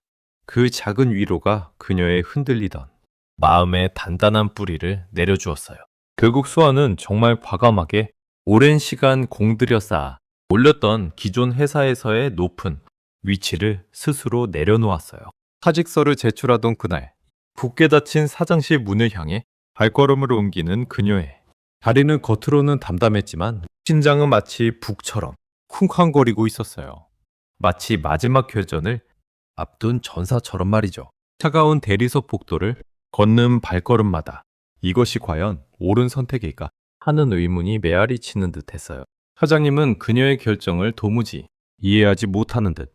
그 작은 위로가 그녀의 흔들리던 마음의 단단한 뿌리를 내려주었어요. 결국 수아는 정말 과감하게 오랜 시간 공들여 쌓아 올렸던 기존 회사에서의 높은 위치를 스스로 내려놓았어요. 사직서를 제출하던 그날, 굳게 닫힌 사장실 문을 향해 발걸음을 옮기는 그녀의 다리는 겉으로는 담담했지만 심장은 마치 북처럼 쿵쾅거리고 있었어요. 마치 마지막 결전을 앞둔 전사처럼 말이죠. 차가운 대리석 복도를 걷는 발걸음마다 이것이 과연 옳은 선택일까 하는 의문이 메아리 치는 듯 했어요. 사장님은 그녀의 결정을 도무지 이해하지 못하는 듯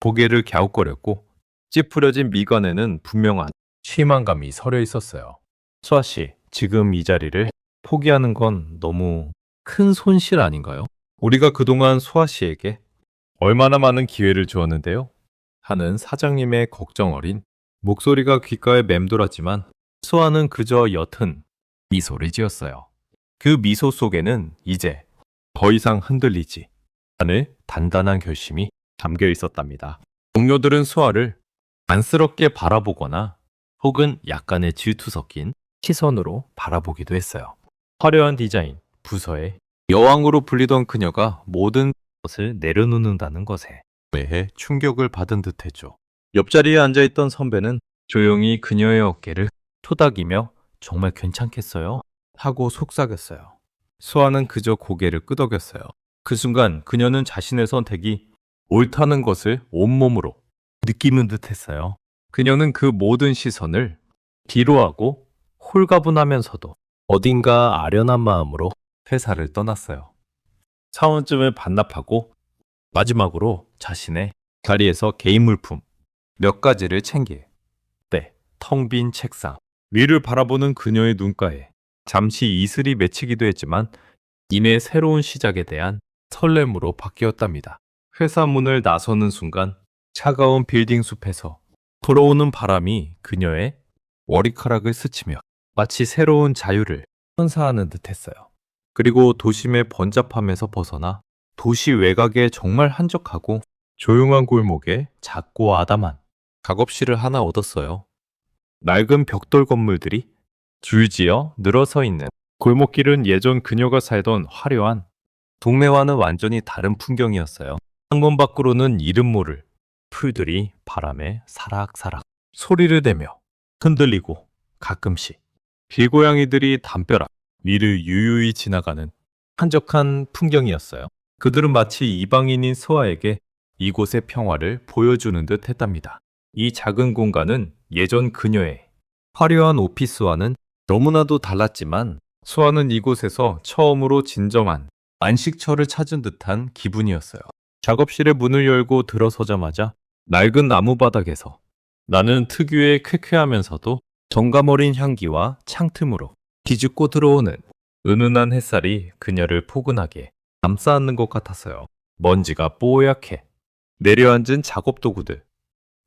고개를 갸웃거렸고 찌푸려진 미간에는 분명한 실망감이 서려 있었어요. 수아 씨, 지금 이 자리를 포기하는 건 너무 큰 손실 아닌가요? 우리가 그동안 수아 씨에게 얼마나 많은 기회를 주었는데요? 하는 사장님의 걱정 어린 목소리가 귓가에 맴돌았지만 수아는 그저 옅은 미소를 지었어요. 그 미소 속에는 이제 더 이상 흔들리지 않을 단단한 결심이 담겨 있었답니다. 동료들은 수아를 안쓰럽게 바라보거나 혹은 약간의 질투 섞인 시선으로 바라보기도 했어요. 화려한 디자인, 부서에 여왕으로 불리던 그녀가 모든 것을 내려놓는다는 것에 매해 충격을 받은 듯했죠. 옆자리에 앉아있던 선배는 조용히 그녀의 어깨를 토닥이며 정말 괜찮겠어요? 하고 속삭였어요. 수아는 그저 고개를 끄덕였어요. 그 순간 그녀는 자신의 선택이 옳다는 것을 온몸으로 느끼는 듯했어요. 그녀는 그 모든 시선을 뒤로하고 홀가분하면서도 어딘가 아련한 마음으로 회사를 떠났어요. 사원증을 반납하고 마지막으로 자신의 자리에서 개인 물품 몇 가지를 챙길 때 텅 빈 책상 위를 바라보는 그녀의 눈가에 잠시 이슬이 맺히기도 했지만 이내 새로운 시작에 대한 설렘으로 바뀌었답니다. 회사 문을 나서는 순간 차가운 빌딩 숲에서 불어오는 바람이 그녀의 머리카락을 스치며 마치 새로운 자유를 선사하는 듯했어요. 그리고 도심의 번잡함에서 벗어나 도시 외곽의 정말 한적하고 조용한 골목에 작고 아담한 작업실을 하나 얻었어요. 낡은 벽돌 건물들이 줄지어 늘어서 있는 골목길은 예전 그녀가 살던 화려한 동네와는 완전히 다른 풍경이었어요. 창문 밖으로는 이름 모를 풀들이 바람에 사락사락 소리를 내며 흔들리고 가끔씩 길고양이들이 담벼락 위를 유유히 지나가는 한적한 풍경이었어요. 그들은 마치 이방인인 수아에게 이곳의 평화를 보여주는 듯 했답니다. 이 작은 공간은 예전 그녀의 화려한 오피스와는 너무나도 달랐지만 수아는 이곳에서 처음으로 진정한 안식처를 찾은 듯한 기분이었어요. 작업실의 문을 열고 들어서자마자 낡은 나무 바닥에서 나는 특유의 쾌쾌하면서도 정감 어린 향기와 창틈으로 비집고 들어오는 은은한 햇살이 그녀를 포근하게 감싸안는 것 같았어요. 먼지가 뽀얗게 내려앉은 작업 도구들,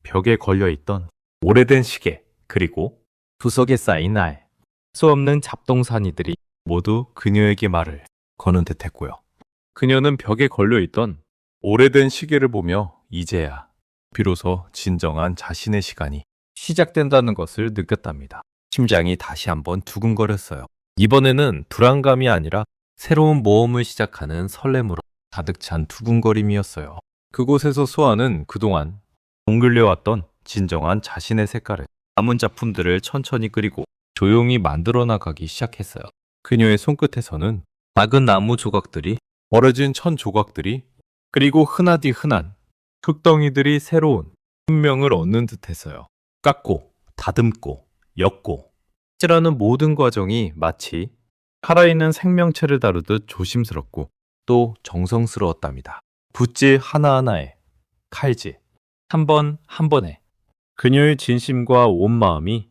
벽에 걸려있던 오래된 시계, 그리고 구석에 쌓인 알, 수 없는 잡동사니들이 모두 그녀에게 말을 거는 듯했고요. 그녀는 벽에 걸려있던 오래된 시계를 보며 이제야 비로소 진정한 자신의 시간이 시작된다는 것을 느꼈답니다. 심장이 다시 한번 두근거렸어요. 이번에는 불안감이 아니라 새로운 모험을 시작하는 설렘으로 가득 찬 두근거림이었어요. 그곳에서 수아는 그동안 덩글려왔던 진정한 자신의 색깔을 남은 작품들을 천천히 그리고 조용히 만들어 나가기 시작했어요. 그녀의 손끝에서는 작은 나무 조각들이, 벌어진 천 조각들이, 그리고 흔하디 흔한 흙덩이들이 새로운 생명을 얻는 듯했어요. 깎고, 다듬고, 엮고, 찌라는 모든 과정이 마치 살아있는 생명체를 다루듯 조심스럽고 또 정성스러웠답니다. 붓질 하나하나에, 칼질 한 번 한 번에 그녀의 진심과 온 마음이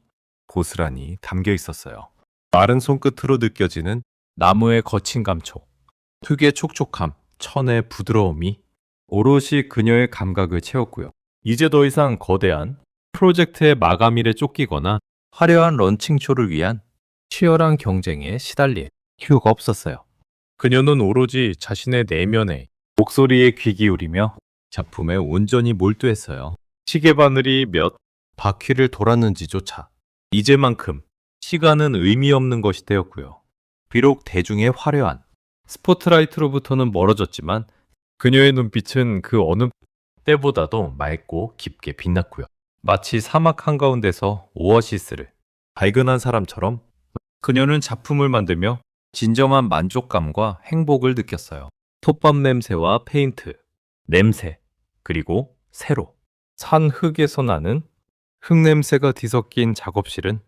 고스란히 담겨 있었어요. 마른 손끝으로 느껴지는 나무의 거친 감촉, 흙의 촉촉함, 천의 부드러움이 오롯이 그녀의 감각을 채웠고요. 이제 더 이상 거대한 프로젝트의 마감일에 쫓기거나 화려한 런칭쇼를 위한 치열한 경쟁에 시달릴 이유가 없었어요. 그녀는 오로지 자신의 내면의 목소리에 귀 기울이며 작품에 온전히 몰두했어요. 시계 바늘이 몇 바퀴를 돌았는지조차 이제만큼 시간은 의미 없는 것이 되었고요. 비록 대중의 화려한 스포트라이트로부터는 멀어졌지만 그녀의 눈빛은 그 어느 때보다도 맑고 깊게 빛났고요. 마치 사막 한가운데서 오아시스를 발견한 사람처럼 그녀는 작품을 만들며 진정한 만족감과 행복을 느꼈어요. 톱밥 냄새와 페인트, 냄새, 그리고 세로, 산 흙에서 나는 흙냄새가 뒤섞인 작업실은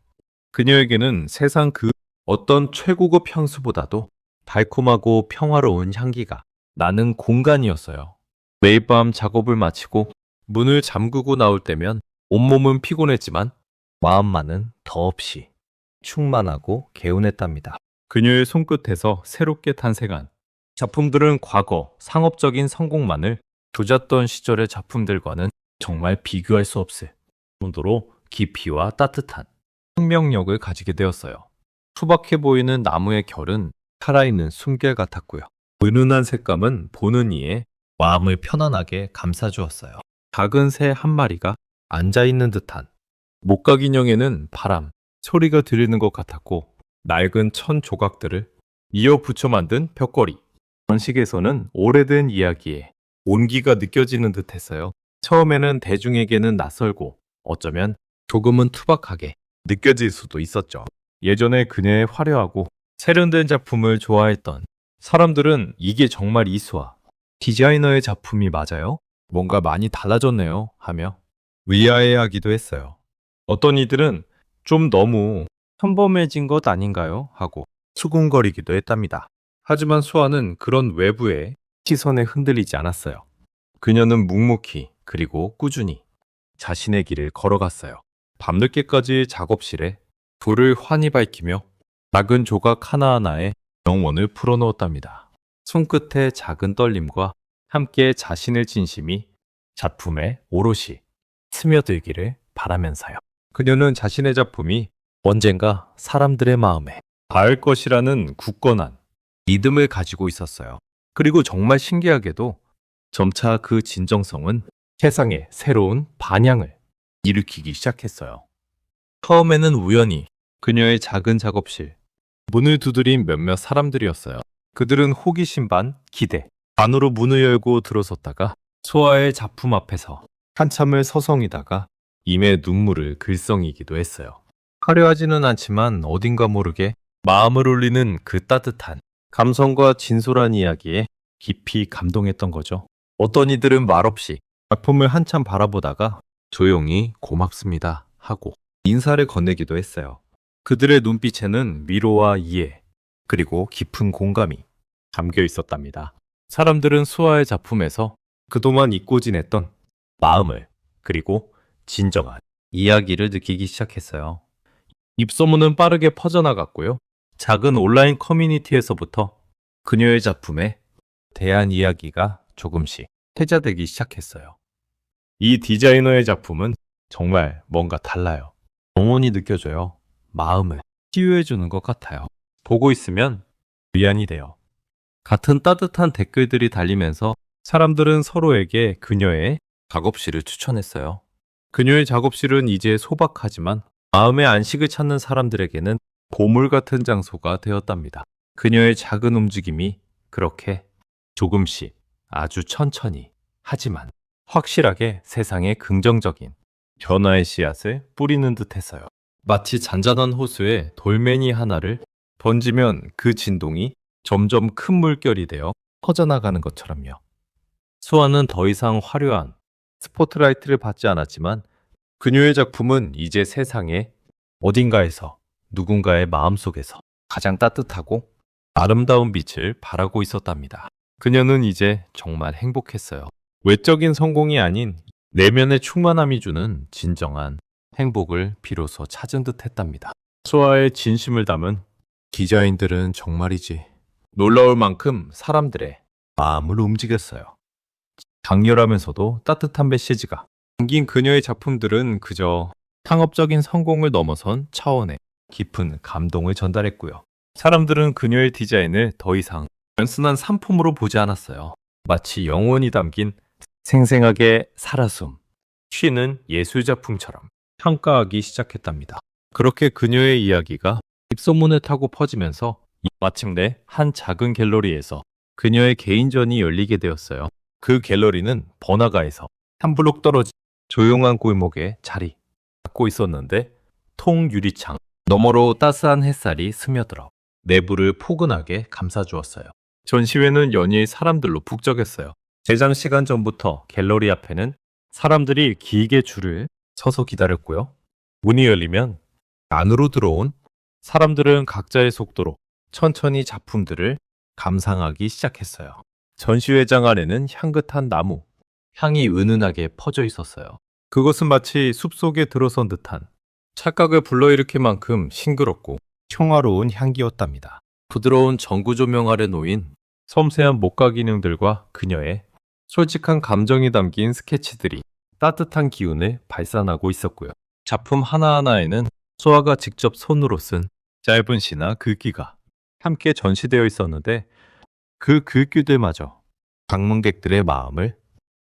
그녀에게는 세상 그 어떤 최고급 향수보다도 달콤하고 평화로운 향기가 나는 공간이었어요. 매일 밤 작업을 마치고 문을 잠그고 나올 때면 온몸은 피곤했지만 마음만은 더없이 충만하고 개운했답니다. 그녀의 손끝에서 새롭게 탄생한 작품들은 과거 상업적인 성공만을 조졌던 시절의 작품들과는 정말 비교할 수 없을 정도로 깊이와 따뜻한 생명력을 가지게 되었어요. 투박해 보이는 나무의 결은 살아있는 숨결 같았고요. 은은한 색감은 보는 이의 마음을 편안하게 감싸주었어요. 작은 새 한 마리가 앉아있는 듯한 목각 인형에는 바람, 소리가 들리는 것 같았고 낡은 천 조각들을 이어 붙여 만든 벽걸이, 전식에서는 오래된 이야기에 온기가 느껴지는 듯했어요. 처음에는 대중에게는 낯설고 어쩌면 조금은 투박하게 느껴질 수도 있었죠. 예전에 그녀의 화려하고 세련된 작품을 좋아했던 사람들은 이게 정말 이수아 디자이너의 작품이 맞아요? 뭔가 많이 달라졌네요 하며 의아해하기도 했어요. 어떤 이들은 좀 너무 평범해진 것 아닌가요? 하고 수군거리기도 했답니다. 하지만 수아는 그런 외부의 시선에 흔들리지 않았어요. 그녀는 묵묵히 그리고 꾸준히 자신의 길을 걸어갔어요. 밤늦게까지 작업실에 불을 환히 밝히며 작은 조각 하나하나에 영혼을 풀어넣었답니다. 손끝의 작은 떨림과 함께 자신의 진심이 작품에 오롯이 스며들기를 바라면서요. 그녀는 자신의 작품이 언젠가 사람들의 마음에 닿을 것이라는 굳건한 믿음을 가지고 있었어요. 그리고 정말 신기하게도 점차 그 진정성은 세상에 새로운 반향을 일으키기 시작했어요. 처음에는 우연히 그녀의 작은 작업실 문을 두드린 몇몇 사람들이었어요. 그들은 호기심 반 기대 반으로 문을 열고 들어섰다가 소아의 작품 앞에서 한참을 서성이다가 임의 눈물을 글썽이기도 했어요. 화려하지는 않지만 어딘가 모르게 마음을 울리는 그 따뜻한 감성과 진솔한 이야기에 깊이 감동했던 거죠. 어떤 이들은 말없이 작품을 한참 바라보다가 조용히 고맙습니다 하고 인사를 건네기도 했어요. 그들의 눈빛에는 위로와 이해, 그리고 깊은 공감이 담겨 있었답니다. 사람들은 수아의 작품에서 그동안 잊고 지냈던 마음을, 그리고 진정한 이야기를 느끼기 시작했어요. 입소문은 빠르게 퍼져나갔고요. 작은 온라인 커뮤니티에서부터 그녀의 작품에 대한 이야기가 조금씩 회자되기 시작했어요. 이 디자이너의 작품은 정말 뭔가 달라요. 영혼이 느껴져요. 마음을 치유해주는 것 같아요. 보고 있으면 위안이 돼요. 같은 따뜻한 댓글들이 달리면서 사람들은 서로에게 그녀의 작업실을 추천했어요. 그녀의 작업실은 이제 소박하지만 마음의 안식을 찾는 사람들에게는 보물 같은 장소가 되었답니다. 그녀의 작은 움직임이 그렇게 조금씩 아주 천천히 하지만 확실하게 세상에 긍정적인 변화의 씨앗을 뿌리는 듯 했어요. 마치 잔잔한 호수에 돌멩이 하나를 던지면 그 진동이 점점 큰 물결이 되어 퍼져나가는 것처럼요. 수아는 더 이상 화려한 스포트라이트를 받지 않았지만 그녀의 작품은 이제 세상의 어딘가에서 누군가의 마음속에서 가장 따뜻하고 아름다운 빛을 발하고 있었답니다. 그녀는 이제 정말 행복했어요. 외적인 성공이 아닌 내면의 충만함이 주는 진정한 행복을 비로소 찾은 듯 했답니다. 수아의 진심을 담은 디자인들은 정말이지 놀라울 만큼 사람들의 마음을 움직였어요. 강렬하면서도 따뜻한 메시지가 담긴 그녀의 작품들은 그저 상업적인 성공을 넘어선 차원의 깊은 감동을 전달했고요. 사람들은 그녀의 디자인을 더 이상 단순한 상품으로 보지 않았어요. 마치 영혼이 담긴 생생하게 살아숨, 쉬는 예술작품처럼 평가하기 시작했답니다. 그렇게 그녀의 이야기가 입소문을 타고 퍼지면서 마침내 한 작은 갤러리에서 그녀의 개인전이 열리게 되었어요. 그 갤러리는 번화가에서 한 블록 떨어진 조용한 골목에 자리 잡고 있었는데 통유리창 너머로 따스한 햇살이 스며들어 내부를 포근하게 감싸주었어요. 전시회는 연일 사람들로 북적였어요. 제장 시간 전부터 갤러리 앞에는 사람들이 길게 줄을 서서 기다렸고요. 문이 열리면 안으로 들어온 사람들은 각자의 속도로 천천히 작품들을 감상하기 시작했어요. 전시회장 안에는 향긋한 나무, 향이 은은하게 퍼져 있었어요. 그것은 마치 숲속에 들어선 듯한 착각을 불러일으킬 만큼 싱그럽고 평화로운 향기였답니다. 부드러운 전구 조명 아래 놓인 섬세한 목가 기능들과 그녀의 솔직한 감정이 담긴 스케치들이 따뜻한 기운을 발산하고 있었고요. 작품 하나하나에는 소아가 직접 손으로 쓴 짧은 시나 글귀가 함께 전시되어 있었는데 그 글귀들마저 방문객들의 마음을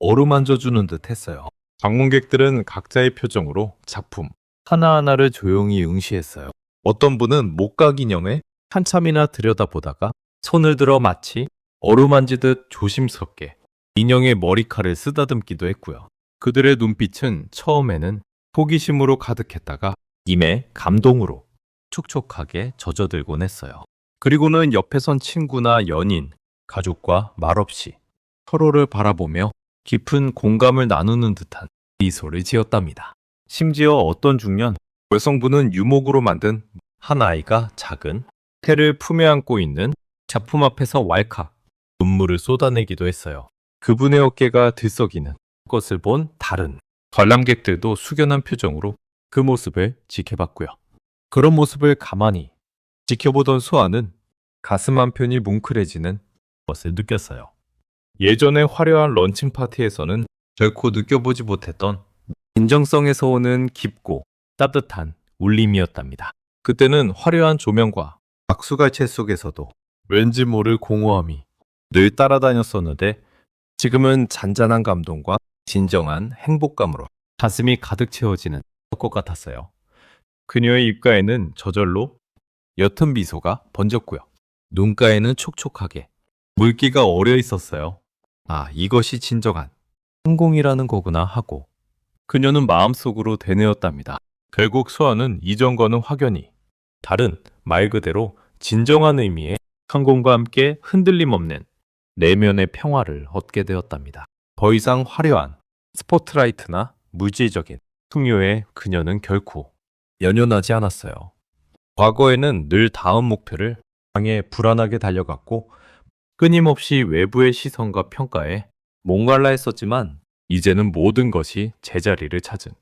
어루만져주는 듯 했어요. 방문객들은 각자의 표정으로 작품 하나하나를 조용히 응시했어요. 어떤 분은 목가 기념에 한참이나 들여다보다가 손을 들어 마치 어루만지듯 조심스럽게 인형의 머리칼을 쓰다듬기도 했고요. 그들의 눈빛은 처음에는 호기심으로 가득했다가 임에 감동으로 촉촉하게 젖어들곤 했어요. 그리고는 옆에 선 친구나 연인, 가족과 말없이 서로를 바라보며 깊은 공감을 나누는 듯한 미소를 지었답니다. 심지어 어떤 중년 여성분은 유목으로 만든 한 아이가 작은 태를 품에 안고 있는 작품 앞에서 왈칵 눈물을 쏟아내기도 했어요. 그분의 어깨가 들썩이는 것을 본 다른 관람객들도 숙연한 표정으로 그 모습을 지켜봤고요. 그런 모습을 가만히 지켜보던 수아는 가슴 한편이 뭉클해지는 것을 느꼈어요. 예전의 화려한 런칭 파티에서는 결코 느껴보지 못했던 진정성에서 오는 깊고 따뜻한 울림이었답니다. 그때는 화려한 조명과 박수갈채 속에서도 왠지 모를 공허함이 늘 따라다녔었는데 지금은 잔잔한 감동과 진정한 행복감으로 가슴이 가득 채워지는 것 같았어요. 그녀의 입가에는 저절로 옅은 미소가 번졌고요. 눈가에는 촉촉하게 물기가 어려 있었어요. 아, 이것이 진정한 성공이라는 거구나 하고 그녀는 마음속으로 되뇌었답니다. 결국 수아는 이전과는 확연히 다른 말 그대로 진정한 의미의 성공과 함께 흔들림 없는 내면의 평화를 얻게 되었답니다. 더 이상 화려한 스포트라이트나 물질적인 풍요에 그녀는 결코 연연하지 않았어요. 과거에는 늘 다음 목표를 향해 불안하게 달려갔고 끊임없이 외부의 시선과 평가에 몽갈라 했었지만 이제는 모든 것이 제자리를 찾은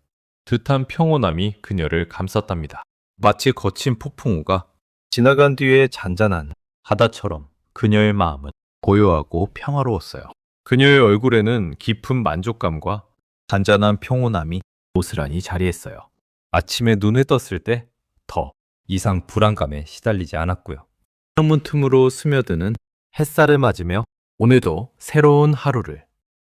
듯한 평온함이 그녀를 감쌌답니다. 마치 거친 폭풍우가 지나간 뒤에 잔잔한 바다처럼 그녀의 마음은 고요하고 평화로웠어요. 그녀의 얼굴에는 깊은 만족감과 잔잔한 평온함이 고스란히 자리했어요. 아침에 눈을 떴을 때 더 이상 불안감에 시달리지 않았고요. 창문 틈으로 스며드는 햇살을 맞으며 오늘도 새로운 하루를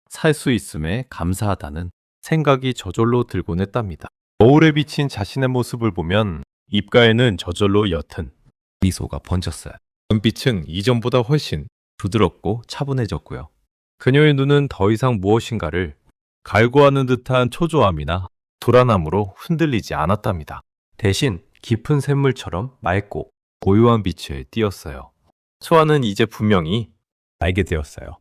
살 수 있음에 감사하다는 생각이 저절로 들곤 했답니다. 거울에 비친 자신의 모습을 보면 입가에는 저절로 옅은 미소가 번졌어요. 눈빛은 이전보다 훨씬 부드럽고 차분해졌고요. 그녀의 눈은 더 이상 무엇인가를 갈구하는 듯한 초조함이나 불안함으로 흔들리지 않았답니다. 대신 깊은 샘물처럼 맑고 고요한 빛을 띄었어요. 수아는 이제 분명히 알게 되었어요.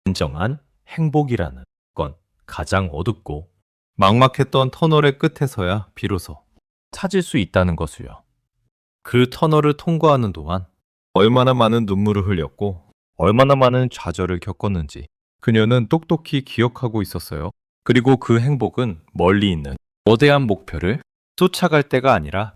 진정한 행복이라는 건 가장 어둡고 막막했던 터널의 끝에서야 비로소 찾을 수 있다는 것을요. 그 터널을 통과하는 동안 얼마나 많은 눈물을 흘렸고 얼마나 많은 좌절을 겪었는지 그녀는 똑똑히 기억하고 있었어요. 그리고 그 행복은 멀리 있는 거대한 목표를 쫓아갈 때가 아니라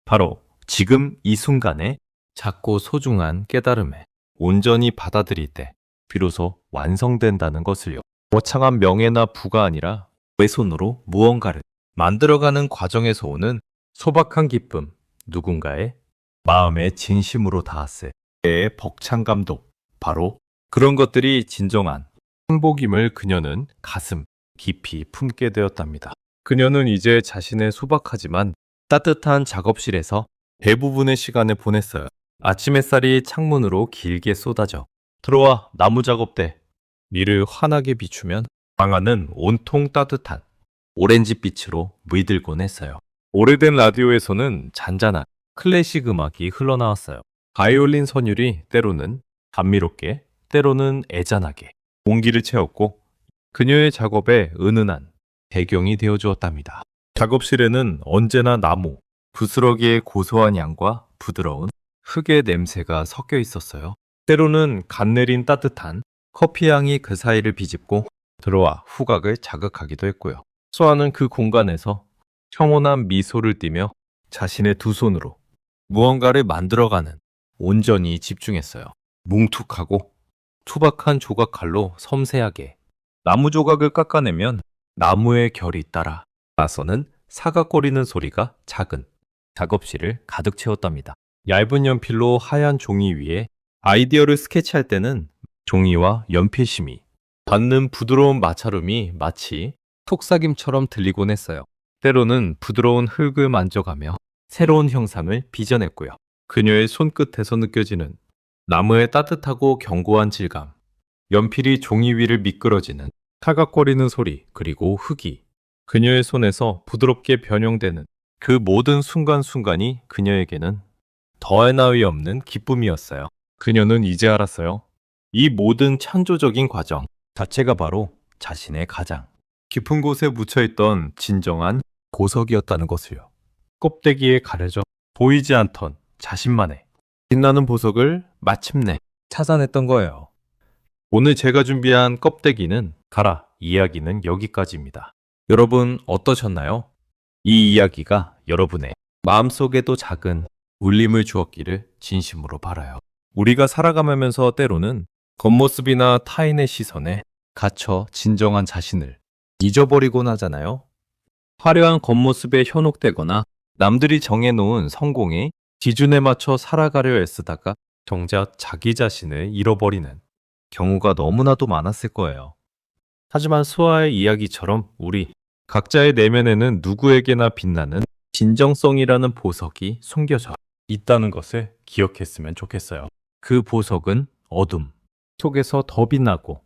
바로 지금 이 순간의 작고 소중한 깨달음에 온전히 받아들일 때 비로소 완성된다는 것을요. 거창한 명예나 부가 아니라 왼손으로 무언가를 만들어가는 과정에서 오는 소박한 기쁨, 누군가의 마음에 진심으로 닿았을 때의 벅찬 감동, 바로 그런 것들이 진정한 행복임을 그녀는 가슴 깊이 품게 되었답니다. 그녀는 이제 자신의 소박하지만 따뜻한 작업실에서 대부분의 시간을 보냈어요. 아침 햇살이 창문으로 길게 쏟아져 들어와 나무 작업대 위를 환하게 비추면 방안은 온통 따뜻한 오렌지빛으로 물들곤 했어요. 오래된 라디오에서는 잔잔한 클래식 음악이 흘러나왔어요. 바이올린 선율이 때로는 감미롭게, 때로는 애잔하게 공기를 채웠고 그녀의 작업에 은은한 배경이 되어주었답니다. 작업실에는 언제나 나무, 부스러기의 고소한 향과 부드러운 흙의 냄새가 섞여 있었어요. 때로는 갓 내린 따뜻한 커피 향이 그 사이를 비집고 들어와 후각을 자극하기도 했고요. 수아는 그 공간에서 평온한 미소를 띠며 자신의 두 손으로 무언가를 만들어가는 온전히 집중했어요. 뭉툭하고 투박한 조각 칼로 섬세하게 나무 조각을 깎아내면 나무의 결이 따라 나서는 사각거리는 소리가 작은 작업실을 가득 채웠답니다. 얇은 연필로 하얀 종이 위에 아이디어를 스케치할 때는 종이와 연필심이 닿는 부드러운 마찰음이 마치 속삭임처럼 들리곤 했어요. 때로는 부드러운 흙을 만져가며 새로운 형상을 빚어냈고요. 그녀의 손끝에서 느껴지는 나무의 따뜻하고 견고한 질감, 연필이 종이 위를 미끄러지는 타각거리는 소리, 그리고 흙이 그녀의 손에서 부드럽게 변형되는 그 모든 순간순간이 그녀에게는 더할 나위 없는 기쁨이었어요. 그녀는 이제 알았어요. 이 모든 창조적인 과정 자체가 바로 자신의 가장 깊은 곳에 묻혀있던 진정한 보석이었다는 것을요. 껍데기에 가려져 보이지 않던 자신만의 빛나는 보석을 마침내 찾아냈던 거예요. 오늘 제가 준비한 껍데기는 가라 이야기는 여기까지입니다. 여러분 어떠셨나요? 이 이야기가 여러분의 마음속에도 작은 울림을 주었기를 진심으로 바라요. 우리가 살아가면서 때로는 겉모습이나 타인의 시선에 갇혀 진정한 자신을 잊어버리곤 하잖아요. 화려한 겉모습에 현혹되거나 남들이 정해놓은 성공의 기준에 맞춰 살아가려 애쓰다가 정작 자기 자신을 잃어버리는 경우가 너무나도 많았을 거예요. 하지만 수아의 이야기처럼 우리 각자의 내면에는 누구에게나 빛나는 진정성이라는 보석이 숨겨져 있다는 것을 기억했으면 좋겠어요. 그 보석은 어둠 속에서 더 빛나고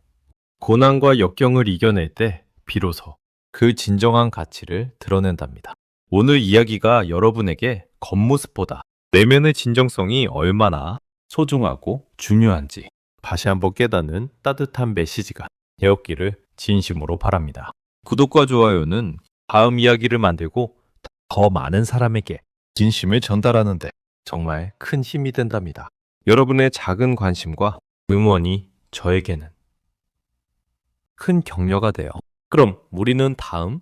고난과 역경을 이겨낼 때 비로소 그 진정한 가치를 드러낸답니다. 오늘 이야기가 여러분에게 겉모습보다 내면의 진정성이 얼마나 소중하고 중요한지 다시 한번 깨닫는 따뜻한 메시지가 되었기를 진심으로 바랍니다. 구독과 좋아요는 다음 이야기를 만들고 더 많은 사람에게 진심을 전달하는 데 정말 큰 힘이 된답니다. 여러분의 작은 관심과 응원이 저에게는 큰 격려가 돼요. 그럼 우리는 다음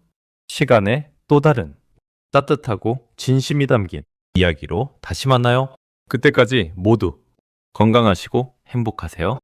시간에 또 다른 따뜻하고 진심이 담긴 이야기로 다시 만나요. 그때까지 모두 건강하시고 행복하세요.